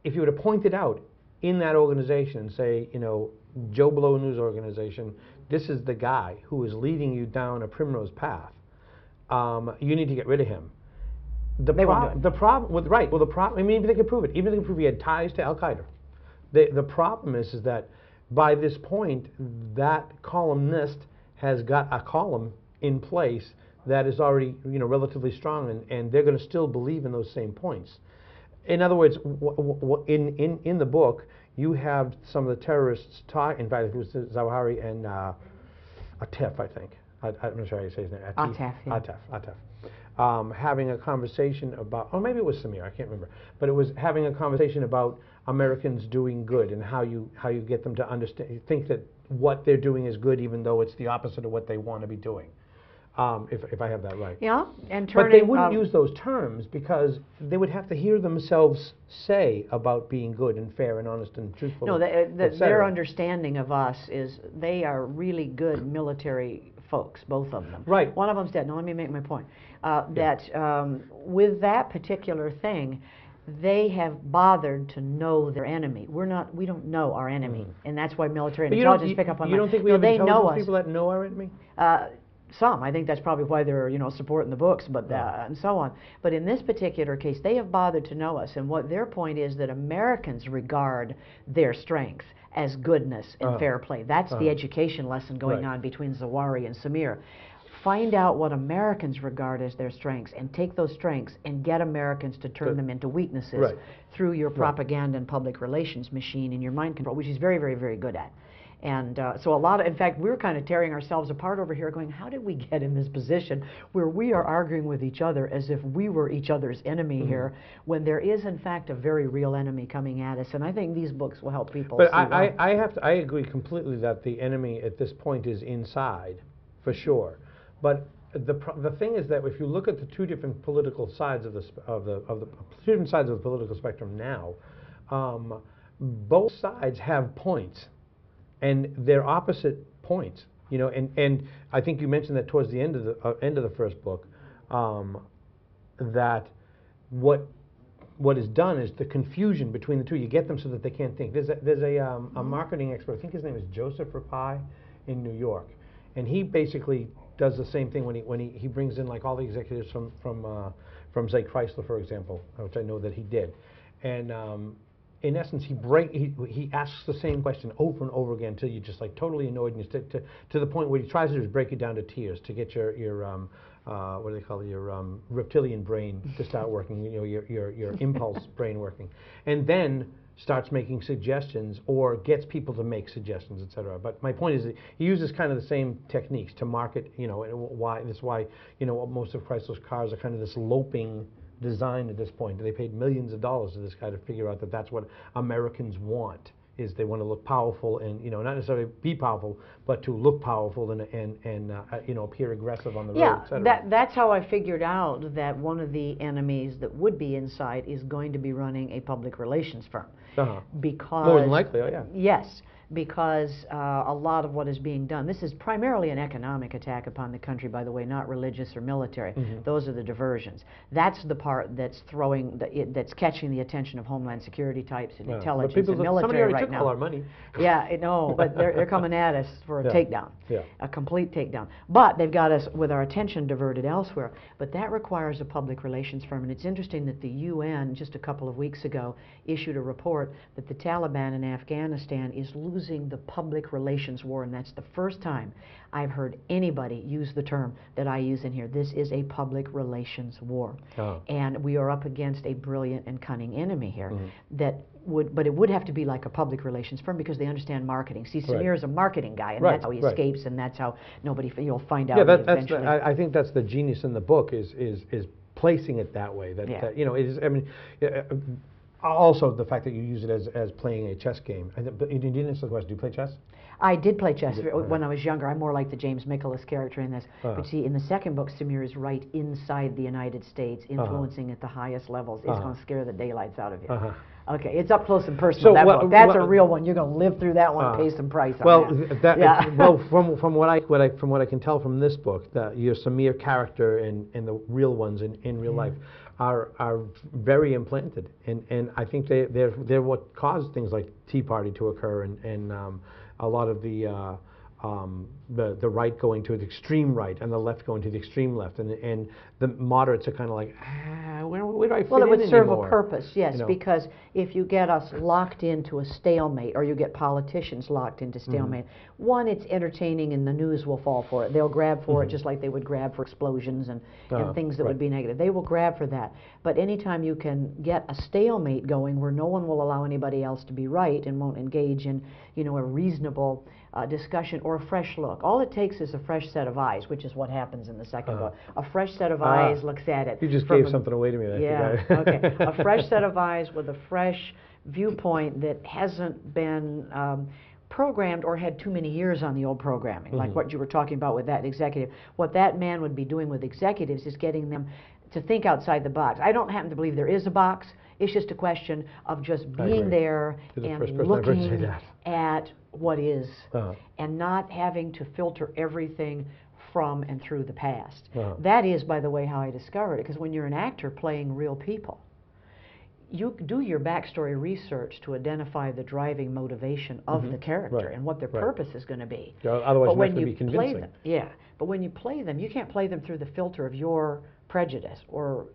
it out in that organization and say, you know, Joe Blow News Organization, this is the guy who is leading you down a primrose path. You need to get rid of him. The problem. I mean, even they could prove it. Even if they could prove he had ties to Al Qaeda. The problem is that by this point, that columnist has got a column in place that is already, you know, relatively strong, and they're going to still believe in those same points. In other words, in the book, you have some of the terrorists talk. In fact, it was Zawahiri and Atef, I think. I'm not sure how you say his name. Atef. Having a conversation about, or maybe it was Samir, I can't remember, but it was having a conversation about Americans doing good and how you get them to understand, think that what they're doing is good, even though it's the opposite of what they want to be doing. If I have that right. Yeah, and but they wouldn't use those terms because they would have to hear themselves say about being good and fair and honest and truthful. No, their understanding of us is they are really good military folks, both of them. Right. One of them's dead. Now let me make my point. That with that particular thing, they have bothered to know their enemy. We don't know our enemy, and that's why military and intelligence pick up on that. You don't think we have intelligence people that know our enemy? Some. I think that's probably why they're, you know, supporting the books, but and so on. But in this particular case, they have bothered to know us, and what their point is that Americans regard their strength as goodness and fair play. That's the education lesson going on between Zawahiri and Samir. Find out what Americans regard as their strengths and take those strengths and get Americans to turn them into weaknesses through your propaganda and public relations machine and your mind control, which he's very, very, very good at. And so a lot of, in fact, we're kind of tearing ourselves apart over here going, how did we get in this position where we are arguing with each other as if we were each other's enemy here, when there is, in fact, a very real enemy coming at us? And I think these books will help people see why. I agree completely that the enemy at this point is inside, for sure. But the thing is that if you look at the two different political sides of the two different sides of the political spectrum now, both sides have points. And they're opposite points, you know. And I think you mentioned that towards the end of the first book, that what is done is the confusion between the two. You get them so that they can't think. There's a marketing expert. I think his name is Joseph Rapai in New York, and he basically does the same thing when he brings in like all the executives from say Chrysler, for example, which I know that he did, and. In essence, he asks the same question over and over again until you're just like totally annoyed, and to the point where he tries to do is break it down to tears to get your what do they call it, your reptilian brain to start working, you know, your impulse brain working, and then starts making suggestions or gets people to make suggestions, etc. But my point is that he uses kind of the same techniques to market, you know, and that's why you know most of Chrysler's cars are kind of this loping design at this point. They paid millions of dollars to this guy to figure out that that's what Americans want, is they want to look powerful and, you know, not necessarily be powerful, but to look powerful and you know, appear aggressive on the road, et cetera. That's how I figured out that one of the enemies that would be inside is going to be running a public relations firm. Because more than likely, oh yeah. Yes, because a lot of what is being done, this is primarily an economic attack upon the country, by the way, not religious or military. Those are the diversions. That's the part that's that's catching the attention of Homeland Security types and intelligence and military somebody already right took now. all our money. Yeah, I know, but they're coming at us for a takedown, Yeah. a complete takedown. But they've got us with our attention diverted elsewhere. But that requires a public relations firm. And it's interesting that the UN, just a couple of weeks ago, issued a report that the Taliban in Afghanistan is losing the public relations war. And that's the first time I've heard anybody use the term that I use in here. This is a public relations war. And we are up against a brilliant and cunning enemy here that but it would have to be like a public relations firm because they understand marketing. See, Samir is a marketing guy, and that's how he escapes, and that's how you'll find out eventually. I think that's the genius in the book is placing it that way. That you know, it is. I mean, also the fact that you use it as playing a chess game. But you didn't answer the question. Do you play chess? I did play chess when I was younger. I'm more like the James Nicholas character in this. But see, in the second book, Samir is right inside the United States, influencing at the highest levels. It's going to scare the daylights out of you. Okay, it's up close and personal. That book. That's a real one. You're going to live through that one and pay some price on that. Well, from what I can tell from this book, your Samir character and the real ones in real life are very implanted, and I think they're what caused things like Tea Party to occur and a lot of the right going to the extreme right and the left going to the extreme left, and the moderates are kind of like, where do I fit in anymore? Well, it would serve a purpose, yes, you know? Because if you get us locked into a stalemate, or you get politicians locked into stalemate, one, it's entertaining and the news will fall for it. They'll grab for it just like they would grab for explosions and things that would be negative. They will grab for that. But anytime you can get a stalemate going where no one will allow anybody else to be right and won't engage in, you know, a reasonable discussion or a fresh look. All it takes is a fresh set of eyes, which is what happens in the second book. A fresh set of eyes looks at it. You just gave something away to me there. Yeah, okay. A fresh set of eyes with a fresh viewpoint that hasn't been programmed or had too many years on the old programming, like what you were talking about with that executive. What that man would be doing with executives is getting them to think outside the box. I don't happen to believe there is a box. It's just a question of just being there and looking at what is and not having to filter everything from and through the past. That is, by the way, how I discovered it, because when you're an actor playing real people, you do your backstory research to identify the driving motivation of the character and what their purpose is going to be. Otherwise, but when you you be convincing. play them, but when you play them, you can't play them through the filter of your prejudice or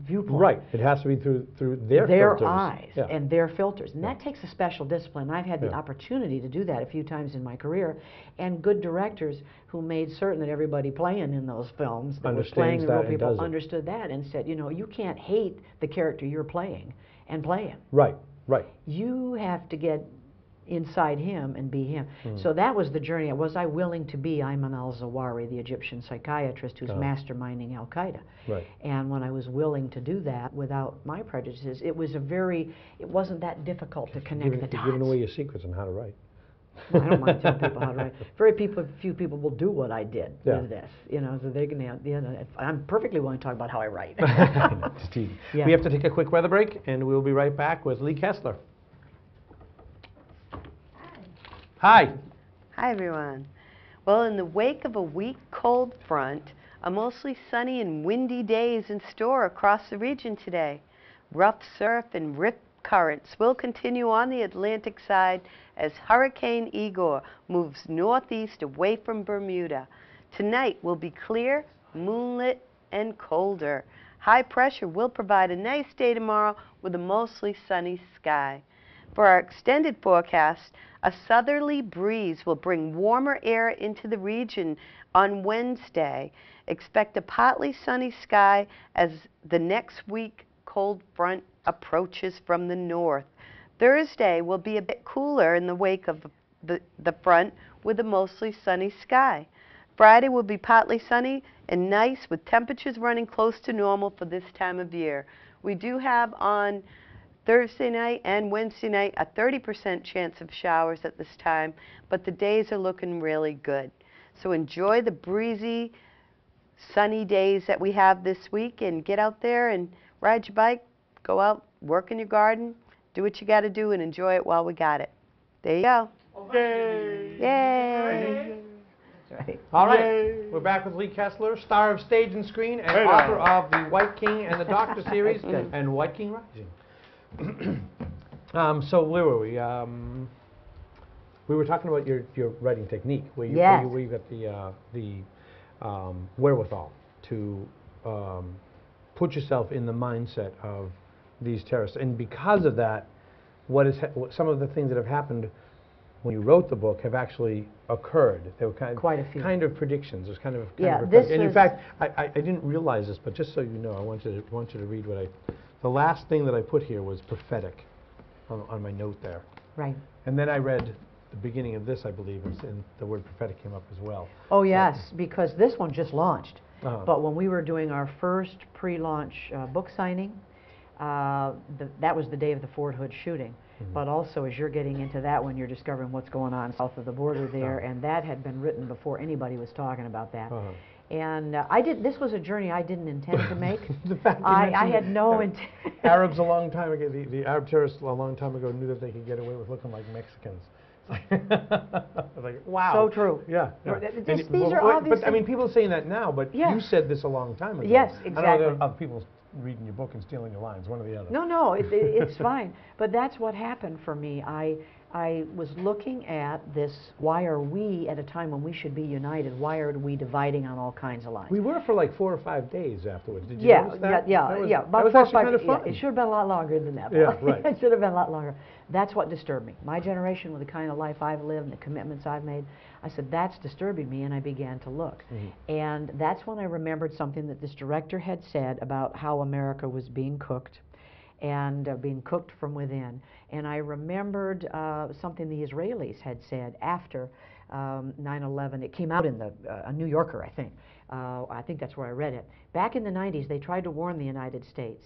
viewpoint. Right. It has to be through their filters. Eyes and their filters. And that takes a special discipline. I've had the opportunity to do that a few times in my career, and good directors who made certain that everybody playing in those films that was playing the real people understood that and said, you know, you can't hate the character you're playing and play him. Right, right. You have to get inside him and be him. So that was the journey. Was I willing to be Ayman al-Zawahiri, the Egyptian psychiatrist who's masterminding Al-Qaeda? Right. And when I was willing to do that without my prejudices, it wasn't that difficult to connect the dots. You're giving away your secrets on how to write. I don't mind telling people how to write. Few people will do what I did with this. So they can. I'm perfectly willing to talk about how I write. Just teasing. We have to take a quick weather break, and we'll be right back with Lee Kessler. Hi. Hi, everyone. Well, in the wake of a weak cold front, a mostly sunny and windy day is in store across the region today. Rough surf and rip currents will continue on the Atlantic side as Hurricane Igor moves northeast away from Bermuda. Tonight will be clear, moonlit, and colder. High pressure will provide a nice day tomorrow with a mostly sunny sky. For our extended forecast, a southerly breeze will bring warmer air into the region on Wednesday. Expect a partly sunny sky as the next week cold front approaches from the north. Thursday will be a bit cooler in the wake of the front with a mostly sunny sky. Friday will be partly sunny and nice with temperatures running close to normal for this time of year. We do have on Thursday night and Wednesday night a 30% chance of showers at this time, but the days are looking really good. So enjoy the breezy, sunny days that we have this week and get out there and ride your bike, go out, work in your garden, do what you got to do and enjoy it while we got it. There you go. Yay! Yay! That's right. All right. Yay. We're back with Lee Kessler, star of stage and screen, and author of the White King and the Doctor series and White King Rising. So where were we? We were talking about your writing technique, where you got the wherewithal to put yourself in the mindset of these terrorists, and because of that, some of the things that have happened when you wrote the book have actually occurred. They were Quite a few. kind of predictions. It was kind of this in fact, I didn't realize this, but just so you know, I want you to read the last thing that I put here was prophetic on my note there. Right. And then I read the beginning of this, I believe, and the word prophetic came up as well. Oh yes, because this one just launched. Uh-huh. But when we were doing our first pre-launch book signing, that was the day of the Fort Hood shooting. Mm-hmm. But also, as you're getting into that one, you're discovering what's going on south of the border there, and that had been written before anybody was talking about that. Uh-huh. And this was a journey I didn't intend to make. The fact I had no intent. Arabs a long time ago, the Arab terrorists a long time ago knew that they could get away with looking like Mexicans. Like, wow. So true. Yeah. These are obvious. But I mean, people are saying that now, but you said this a long time ago. Yes, exactly. I know there are other people reading your book and stealing your lines, one or the other. No, it's fine. But that's what happened for me. I was looking at this, why are we, at a time when we should be united, why are we dividing on all kinds of lines? We were for like 4 or 5 days afterwards. Did you notice that? Yeah. That was actually kind of fun. It should have been a lot longer than that. Yeah, right. It should have been a lot longer. That's what disturbed me. My generation, with the kind of life I've lived and the commitments I've made, I said, that's disturbing me, and I began to look. Mm-hmm. And that's when I remembered something that this director had said about how America was being cooked, and being cooked from within. And I remembered something the Israelis had said after 9/11. It came out in a New Yorker, I think. I think that's where I read it. Back in the 90s, they tried to warn the United States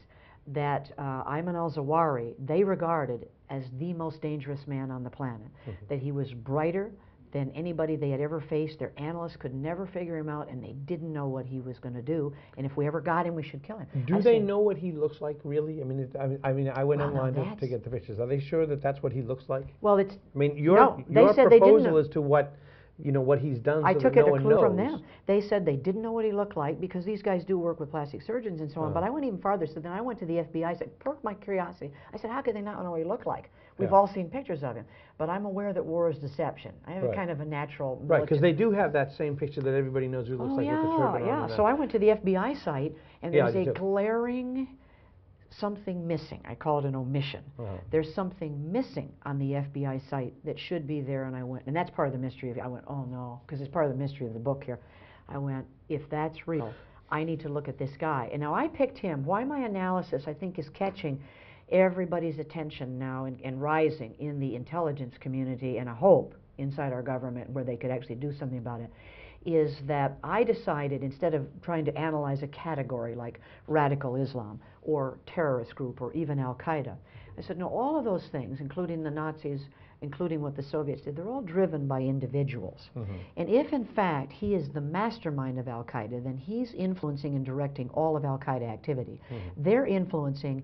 that Ayman al-Zawahiri, they regarded as the most dangerous man on the planet, that he was brighter than anybody they had ever faced. Their analysts could never figure him out, and they didn't know what he was going to do. And if we ever got him, we should kill him. Do they know what he looks like, really? I mean, I went online to get the pictures. Are they sure that that's what he looks like? Well, it's. I mean, your proposal as to what he's done. I so took that it no a one clue knows. from them. They said they didn't know what he looked like because these guys do work with plastic surgeons and so on. But I went even farther. So then I went to the FBI. I said, perked my curiosity. I said, how could they not know what he looked like? We've all seen pictures of him. But I'm aware that war is deception. I have a kind of a natural. Right, because they do have that same picture that everybody knows who looks like with the turban on. So I went to the FBI site, and there's a glaring something missing. I call it an omission. There's something missing on the FBI site that should be there, and I went, and that's part of the mystery of it. I went, oh no, because it's part of the mystery of the book here. I went, if that's real, I need to look at this guy. And now I picked him. Why my analysis, I think, is catching. everybody's attention now and rising in the intelligence community, and a hope inside our government where they could actually do something about it, is that I decided, instead of trying to analyze a category like radical Islam or terrorist group or even Al-Qaeda, I said, no, all of those things, including the Nazis, including what the Soviets did, they're all driven by individuals. And if, in fact, he is the mastermind of Al-Qaeda, then he's influencing and directing all of Al-Qaeda activity. They're influencing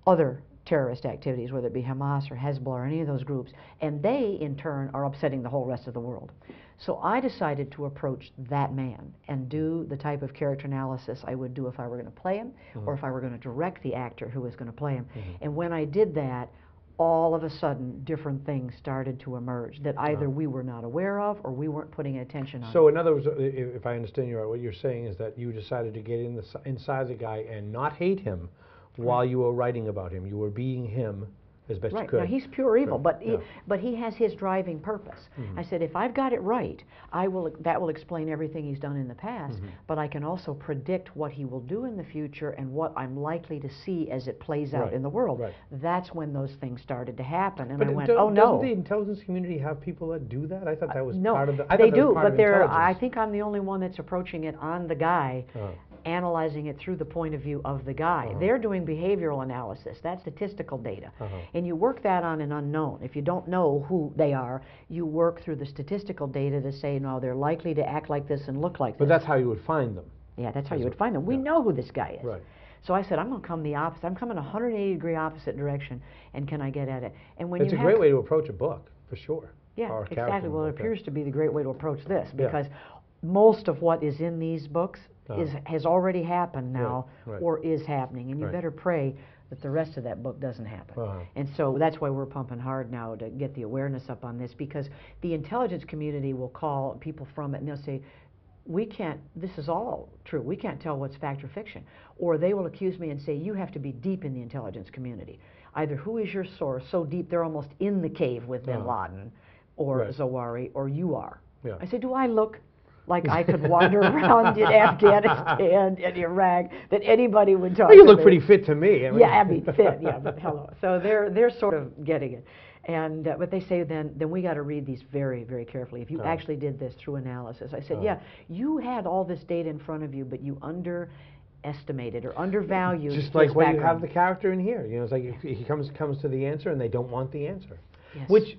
other terrorist activities, whether it be Hamas or Hezbollah or any of those groups, and they, in turn, are upsetting the whole rest of the world. So I decided to approach that man and do the type of character analysis I would do if I were going to play him, or if I were going to direct the actor who was going to play him. And when I did that, all of a sudden, different things started to emerge that either we were not aware of or we weren't putting attention on. So in other words, if I understand you right, what you're saying is that you decided to get inside the guy and not hate him while you were writing about him. You were being him as best you could. Now, he's pure evil, but he has his driving purpose. I said, if I've got it right, that will explain everything he's done in the past, but I can also predict what he will do in the future and what I'm likely to see as it plays out in the world. That's when those things started to happen, and I went, oh no. Doesn't the intelligence community have people that do that? I thought that was no, part of the they do, but I think I'm the only one that's approaching it on the guy, analyzing it through the point of view of the guy. They're doing behavioral analysis. That's statistical data. And you work that on an unknown. If you don't know who they are, you work through the statistical data to say, no, they're likely to act like this and look like this. But that's how you would find them. Yeah, that's how you would find them. We know who this guy is. So I said, I'm going to come the opposite. I'm coming 180-degree opposite direction, and can I get at it? And when it's a great way to approach a book, for sure. Yeah, exactly. Well, it appears to be the great way to approach this, because most of what is in these books has already happened now or is happening, and you better pray that the rest of that book doesn't happen. And so that's why we're pumping hard now to get the awareness up on this, because the intelligence community will call people from it and they'll say, we can't, this is all true, we can't tell what's fact or fiction. Or they will accuse me and say, you have to be deep in the intelligence community. Either who is your source, so deep they're almost in the cave with bin Laden or Zawahiri, or you are. I say, do I look like I could wander around in Afghanistan and Iraq, that anybody would talk to me? You look pretty fit to me. I mean, fit, but hello. So they're sort of getting it. And but they say then we got to read these very, very carefully. If you actually did this through analysis. I said, yeah, you had all this data in front of you, but you underestimated or undervalued just like when background. you have the character in here. You know, it's like if he comes to the answer and they don't want the answer. Which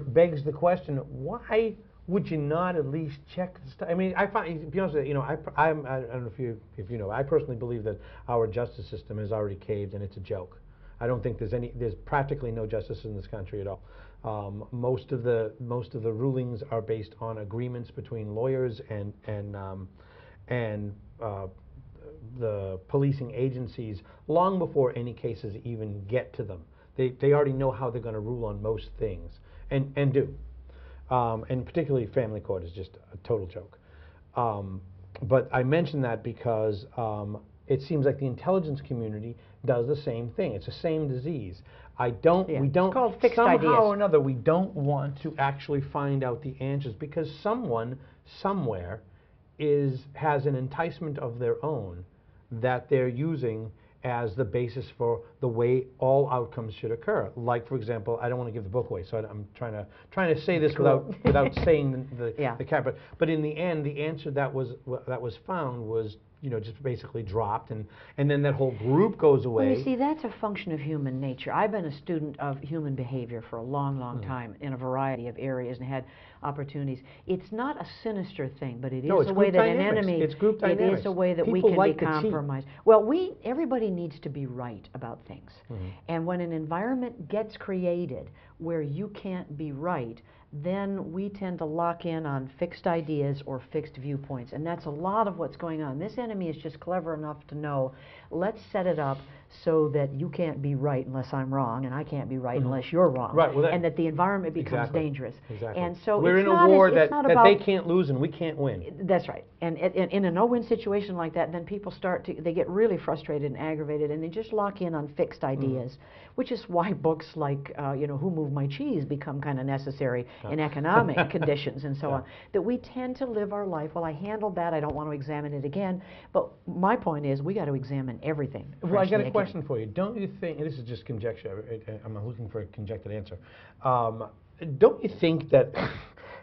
begs the question, why would you not at least check the stuff? I mean, I find, to be honest with you, I don't know if you know, I personally believe that our justice system has already caved and it's a joke. I don't think there's practically no justice in this country at all. Most of the rulings are based on agreements between lawyers and the policing agencies long before any cases even get to them. They already know how they're going to rule on most things, and do. And particularly family court is just a total joke. But I mention that because it seems like the intelligence community does the same thing. It's the same disease. We don't, it's called fixed somehow ideas. or another, we don't want to actually find out the answers, because someone, somewhere, has an enticement of their own that they're using as the basis for the way all outcomes should occur. Like, for example, I don't want to give the book away, so I'm trying to say this without saying the cap. But in the end, the answer that was found was, just basically dropped, and then that whole group goes away. Well, you see, that's a function of human nature. I've been a student of human behavior for a long, long time in a variety of areas and had opportunities. It's not a sinister thing, but it is a way that an enemy. It's group dynamics. It is a way that we can be compromised. Well, everybody needs to be right about things, and when an environment gets created where you can't be right, then we tend to lock in on fixed ideas or fixed viewpoints. And that's a lot of what's going on. This enemy is just clever enough to know, let's set it up so that you can't be right unless I'm wrong, and I can't be right unless you're wrong. And that the environment becomes dangerous. And so we're in a war that they can't lose and we can't win. That's right. And in a no-win situation like that, then people they get really frustrated and aggravated, and they just lock in on fixed ideas, which is why books like, Who Moved My Cheese become kind of necessary in economic conditions and so on. That we tend to live our life, well, I handled that, I don't want to examine it again, but my point is we got to examine everything. Well, I got a question for you. Don't you think, and this is just conjecture, I'm looking for a conjectured answer. Don't you think that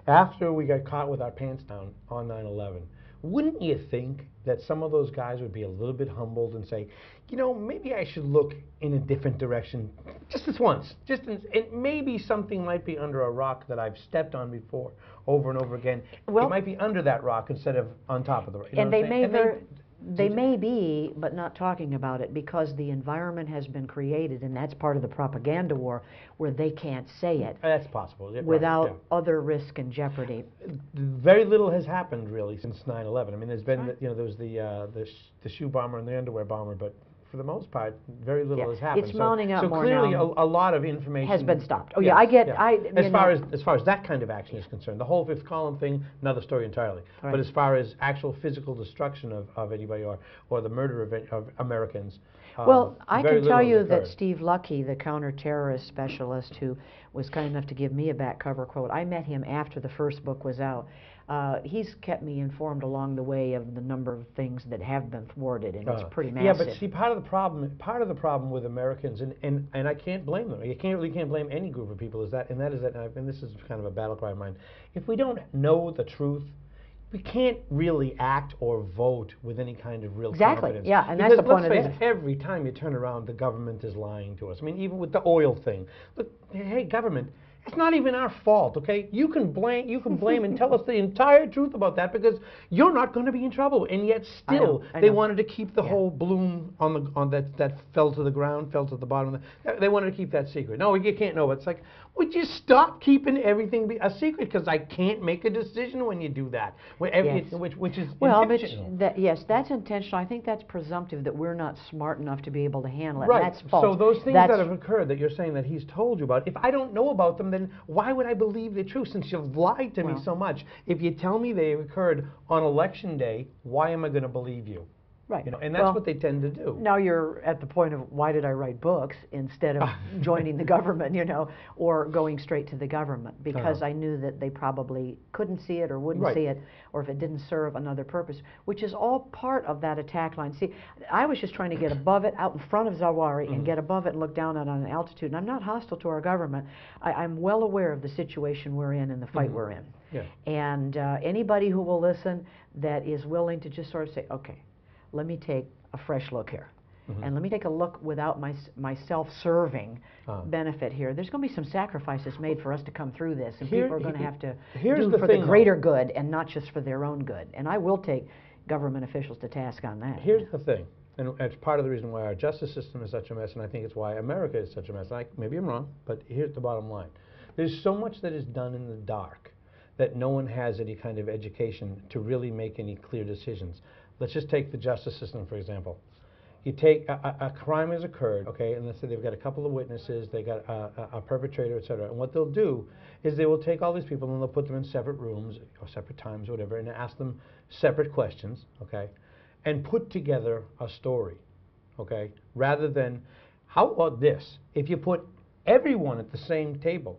after we got caught with our pants down on 9/11, wouldn't you think that some of those guys would be a little bit humbled and say, you know, maybe I should look in a different direction just this once, and maybe something might be under a rock that I've stepped on before over and over again. Well, it might be under that rock instead of on top of the rock. You know and what I'm saying? they may be, but not talking about it because the environment has been created, and that's part of the propaganda war, where they can't say it That's possible. without right, other risk and jeopardy. Very little has happened really since 9/11. I mean, there's been, you know, there was the shoe bomber and the underwear bomber, but for the most part, very little has happened. It's mounting up so more clearly, now. a lot of information Has been stopped. Oh yes, yeah, I get. Yeah. As far as that kind of action is concerned, the whole fifth column thing, another story entirely. Right. But as far as actual physical destruction of anybody or the murder of Americans, well, I very can tell little you has that occurred. Steve Luckey, the counterterrorist specialist who was kind enough to give me a back cover quote, I met him after the first book was out. He's kept me informed along the way of the number of things that have been thwarted, and it's pretty massive. Yeah, but see, part of the problem with Americans, and I can't blame them. You can't blame any group of people. And this is kind of a battle cry of mine. If we don't know the truth, we can't really act or vote with any kind of real confidence. Yeah, and that's the point of let's this. face it, every time you turn around, the government is lying to us. I mean, even with the oil thing. Look, hey, government. It's not even our fault, okay? You can blame and tell us the entire truth about that because you're not going to be in trouble. And yet still, I they know. wanted to keep the whole bloom on that fell to the ground, fell to the bottom. They wanted to keep that secret. No, you can't know. It's like, would you stop keeping everything a secret? Because I can't make a decision when you do that. Yes. Which is Well, intentional. yes, that's intentional. I think that's presumptive that we're not smart enough to be able to handle it. Right. That's false. So those things that have occurred that you're saying that he's told you about, if I don't know about them, then why would I believe the truth since you've lied to me so much? If you tell me they occurred on election day, why am I going to believe you? Right. You know, and that's what they tend to do. Now you're at the point of why did I write books instead of joining the government, you know, or going straight to the government, because I knew that they probably couldn't see it or wouldn't see it, or if it didn't serve another purpose, which is all part of that attack line. See, I was just trying to get above it, out in front of Zawahiri, and get above it and look down at it on an altitude. And I'm not hostile to our government. I'm well aware of the situation we're in and the fight we're in. Yeah. And anybody who will listen that is willing to just sort of say, okay, let me take a fresh look here. And let me take a look without my self-serving benefit here. There's going to be some sacrifices made for us to come through this, and people are going to have to do for the greater good and not just for their own good. And I will take government officials to task on that. Here's the thing, and it's part of the reason why our justice system is such a mess, and I think it's why America is such a mess. Maybe I'm wrong, but here's the bottom line. There's so much that is done in the dark that no one has any kind of education to really make any clear decisions. Let's just take the justice system, for example. You take a crime has occurred, okay, and let's say they've got a couple of witnesses, they got a perpetrator, et cetera. And what they'll do is they will take all these people and they'll put them in separate rooms or separate times or whatever and ask them separate questions, okay, and put together a story, okay, rather than, how about this? If you put everyone at the same table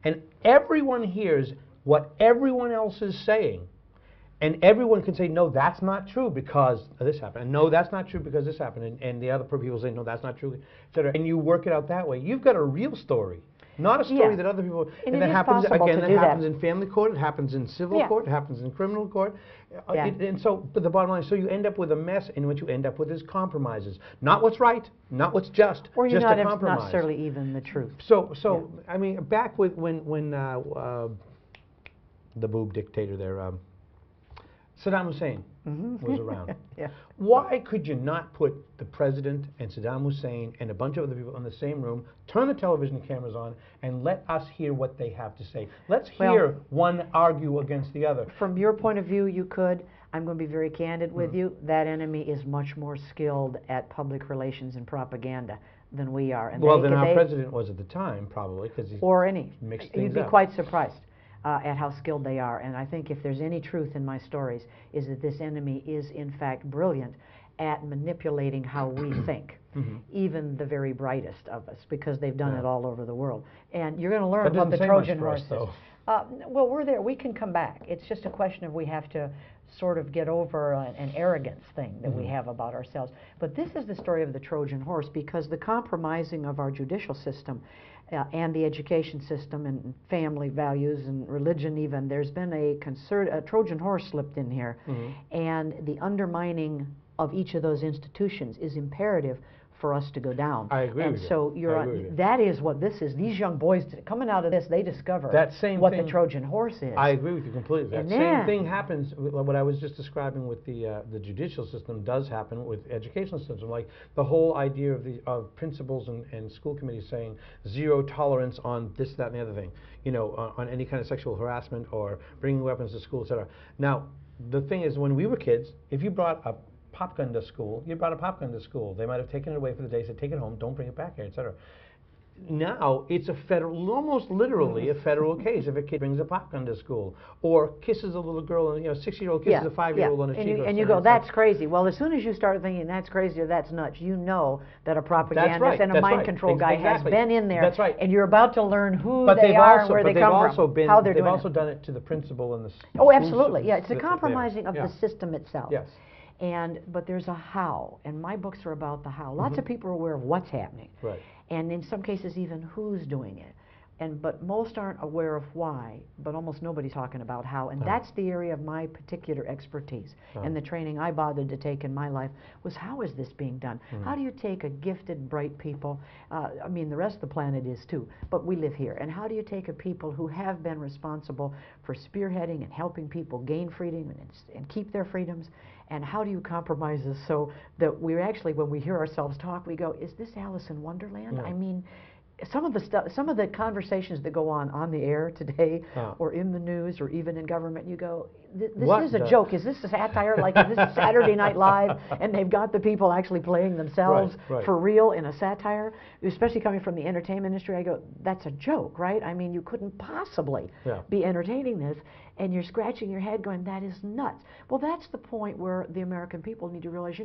and everyone hears what everyone else is saying, and everyone can say, no, that's not true because this happened. And no, that's not true because this happened. And the other people say, no, that's not true, et cetera. And you work it out that way. You've got a real story, not a story that other people... And that happens, again, that happens in family court, it happens in civil court, it happens in criminal court. And so, but the bottom line, so you end up with a mess, and what you end up with is compromises. Not what's right, not what's just, or just not a compromise. Not necessarily even the truth. So I mean, back with when the boob dictator there, Saddam Hussein was around. Why could you not put the president and Saddam Hussein and a bunch of other people in the same room, turn the television cameras on, and let us hear what they have to say? Let's hear one argue against the other. From your point of view, you could. I'm going to be very candid with you. That enemy is much more skilled at public relations and propaganda than we are. And than our president was at the time, probably, because he mixed things up. You'd be quite surprised at how skilled they are. And I think if there's any truth in my stories, is that this enemy is in fact brilliant at manipulating how we think, even the very brightest of us, because they've done it all over the world. And you're going to learn about the Trojan horse. Well, we're there. We can come back. It's just a question of we have to sort of get over an arrogance thing that we have about ourselves. But this is the story of the Trojan horse, because the compromising of our judicial system and the education system and family values and religion even, there's been a Trojan horse slipped in here. And the undermining of each of those institutions is imperative for us to go down. I agree with you. And so that is what this is. These young boys coming out of this, they discover what the Trojan horse is. I agree with you completely. That same thing happens. What I was just describing with the judicial system does happen with educational system. Like the whole idea of principals and school committees saying zero tolerance on this, that, and the other thing. You know, on any kind of sexual harassment or bringing weapons to school, etc. Now, the thing is, when we were kids, if you brought a pop gun to school, you brought a pop gun to school. They might have taken it away for the day, said take it home, don't bring it back here, etc. Now it's a federal, almost literally a federal case if a kid brings a pop gun to school or kisses a little girl, and 6-year-old kisses a 5-year-old on a cheek. And you go, that's crazy. Well, as soon as you start thinking that's crazy or that's nuts, you know that a propagandist and a mind control guy has been in there. That's right. And you're about to learn who they are and where they come from, how they're doing it. They've also done it to the principal and the Oh, absolutely. Yeah, it's the compromising of the system itself. Yes. But there's a how, and my books are about the how. Lots of people are aware of what's happening, and in some cases even who's doing it. But most aren't aware of why, but almost nobody's talking about how, and that's the area of my particular expertise. And the training I bothered to take in my life was, how is this being done? How do you take a gifted, bright people, I mean the rest of the planet is too, but we live here, and how do you take a people who have been responsible for spearheading and helping people gain freedom and keep their freedoms, and how do you compromise this so that we actually, when we hear ourselves talk, we go, is this Alice in Wonderland? I mean, some of the conversations that go on the air today, or in the news, or even in government, you go, this is a joke. Is this a satire? Like, is this Saturday Night Live, and they've got the people actually playing themselves for real in a satire? Especially coming from the entertainment industry, I go, that's a joke, right? I mean, you couldn't possibly be entertaining this, and you're scratching your head going, that is nuts. Well, that's the point where the American people need to realize,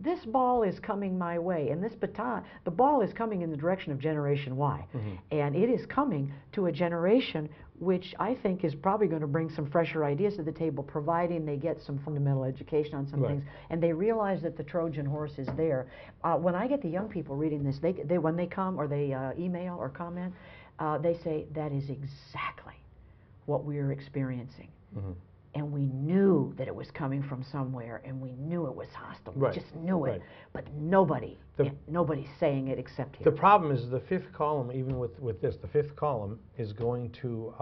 this ball is coming my way, and this baton, the ball is coming in the direction of Generation Y, and it is coming to a generation which I think is probably going to bring some fresher ideas to the table, providing they get some fundamental education on some things, and they realize that the Trojan horse is there. When I get the young people reading this, they when they come or they email or comment, they say, that is exactly what we're experiencing. And we knew that it was coming from somewhere, and we knew it was hostile. We just knew it. But nobody's saying it except here. The problem is the fifth column, even with this, the fifth column is going to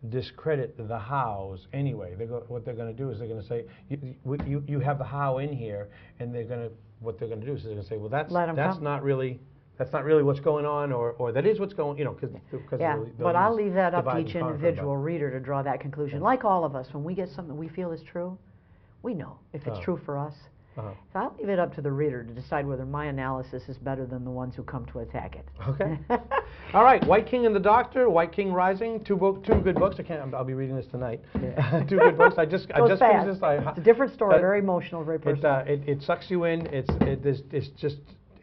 discredit the hows anyway. What they're going to do is they're going to say, you have the how in here, and what they're going to do is they're going to say, well, that's not really what's going on, or that is what's going, but I'll leave that up to each individual reader to draw that conclusion. Like all of us, when we get something we feel is true, we know if it's true for us. So I'll leave it up to the reader to decide whether my analysis is better than the ones who come to attack it. Okay. All right, White King and the Doctor, White King Rising, two good books. I'll be reading this tonight. Two good books. I just finished this. It's a different story, very emotional, very personal. It sucks you in.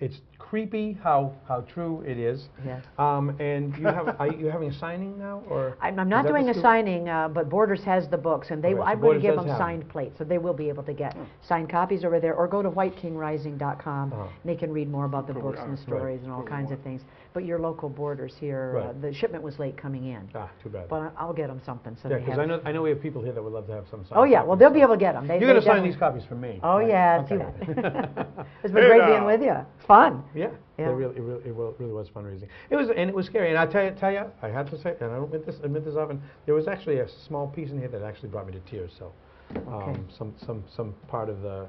It's creepy how true it is. Yes. And are you having a signing now, or? I'm not doing a signing, but Borders has the books, and I'm going to give them signed plates, so they will be able to get signed copies over there, or go to whitekingrising.com, and they can read more about the books and the stories and all kinds of things. But your local Borders here, the shipment was late coming in. Too bad. But I'll get them something. So because I know we have people here that would love to have some signed copies. Well, they'll be able to get them. You're going to sign these copies for me. Oh, right? yeah. Okay. It's been great being with you. It's fun. Yeah. It really was fundraising. It was scary, and I tell you, I have to say, and I don't admit this often. There was actually a small piece in here that actually brought me to tears. So, some part of the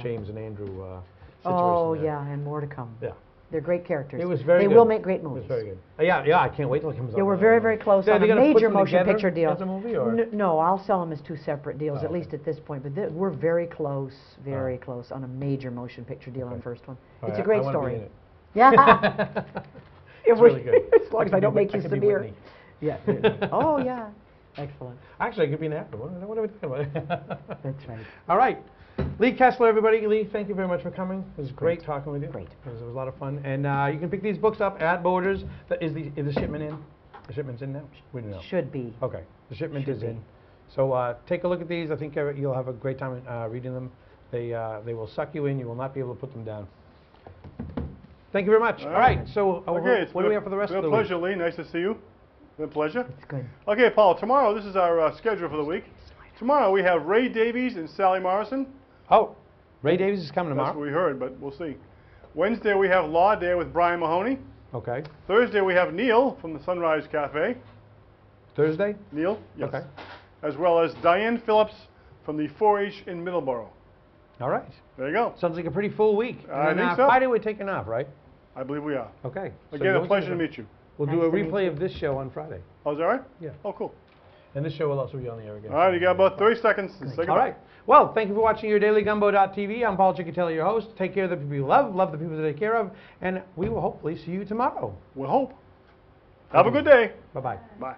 James and Andrew situation. Oh yeah, and more to come. Yeah. They're great characters. It was very good. They will make great movies. It was very good. Yeah, I can't wait till it comes out. Yeah, we're very, very close on a major motion picture deal. As a movie, or? No, I'll sell them as two separate deals, at least at this point. But we're very close on a major motion picture deal on the first one. It's a great story. Be in it. Yeah. It's really good. As long as I don't make you severe. Yeah. Oh, yeah. Excellent. Actually, I could be in the after. What are we talking about? That's right. All right. Lee Kessler, everybody. Lee, thank you very much for coming. It was great Great. talking with you. Great. It was a lot of fun. And you can pick these books up at Borders. Is the shipment in? The shipment's in now? We don't know. Should be. Okay, the shipment Should is be. in. So take a look at these. I think you'll have a great time reading them. They will suck you in. You will not be able to put them down. Thank you very much. All right. So Okay, what do we have for the rest of the It's been a pleasure, week? Lee. Nice to see you. Been a pleasure. It's good. Okay, Paul, tomorrow, this is our schedule for the week. Tomorrow we have Ray Davies and Sally Morrison. Oh, Ray Davies is coming That's tomorrow. what we heard, but we'll see. Wednesday we have Law Day with Brian Mahoney. Okay. Thursday we have Neil from the Sunrise Cafe. Thursday? Neil, yes. Okay. As well as Diane Phillips from the 4-H in Middleborough. All right. There you go. Sounds like a pretty full week. I And then, think so. Friday we're taking off, right? I believe we are. Okay. So Again, a those pleasure are to the- meet you. We'll do Nice a to meet replay you. of this show on Friday. Oh, is that right? Yeah. Oh, cool. And this show will also be on the air again. All right, you got about 30 seconds to say goodbye. All right. Well, thank you for watching your dailygumbo.tv. I'm Paul Ciccatelli, your host. Take care of the people you love the people you take care of, and we will hopefully see you tomorrow. We'll hope. Have a good day. Bye-bye. Bye.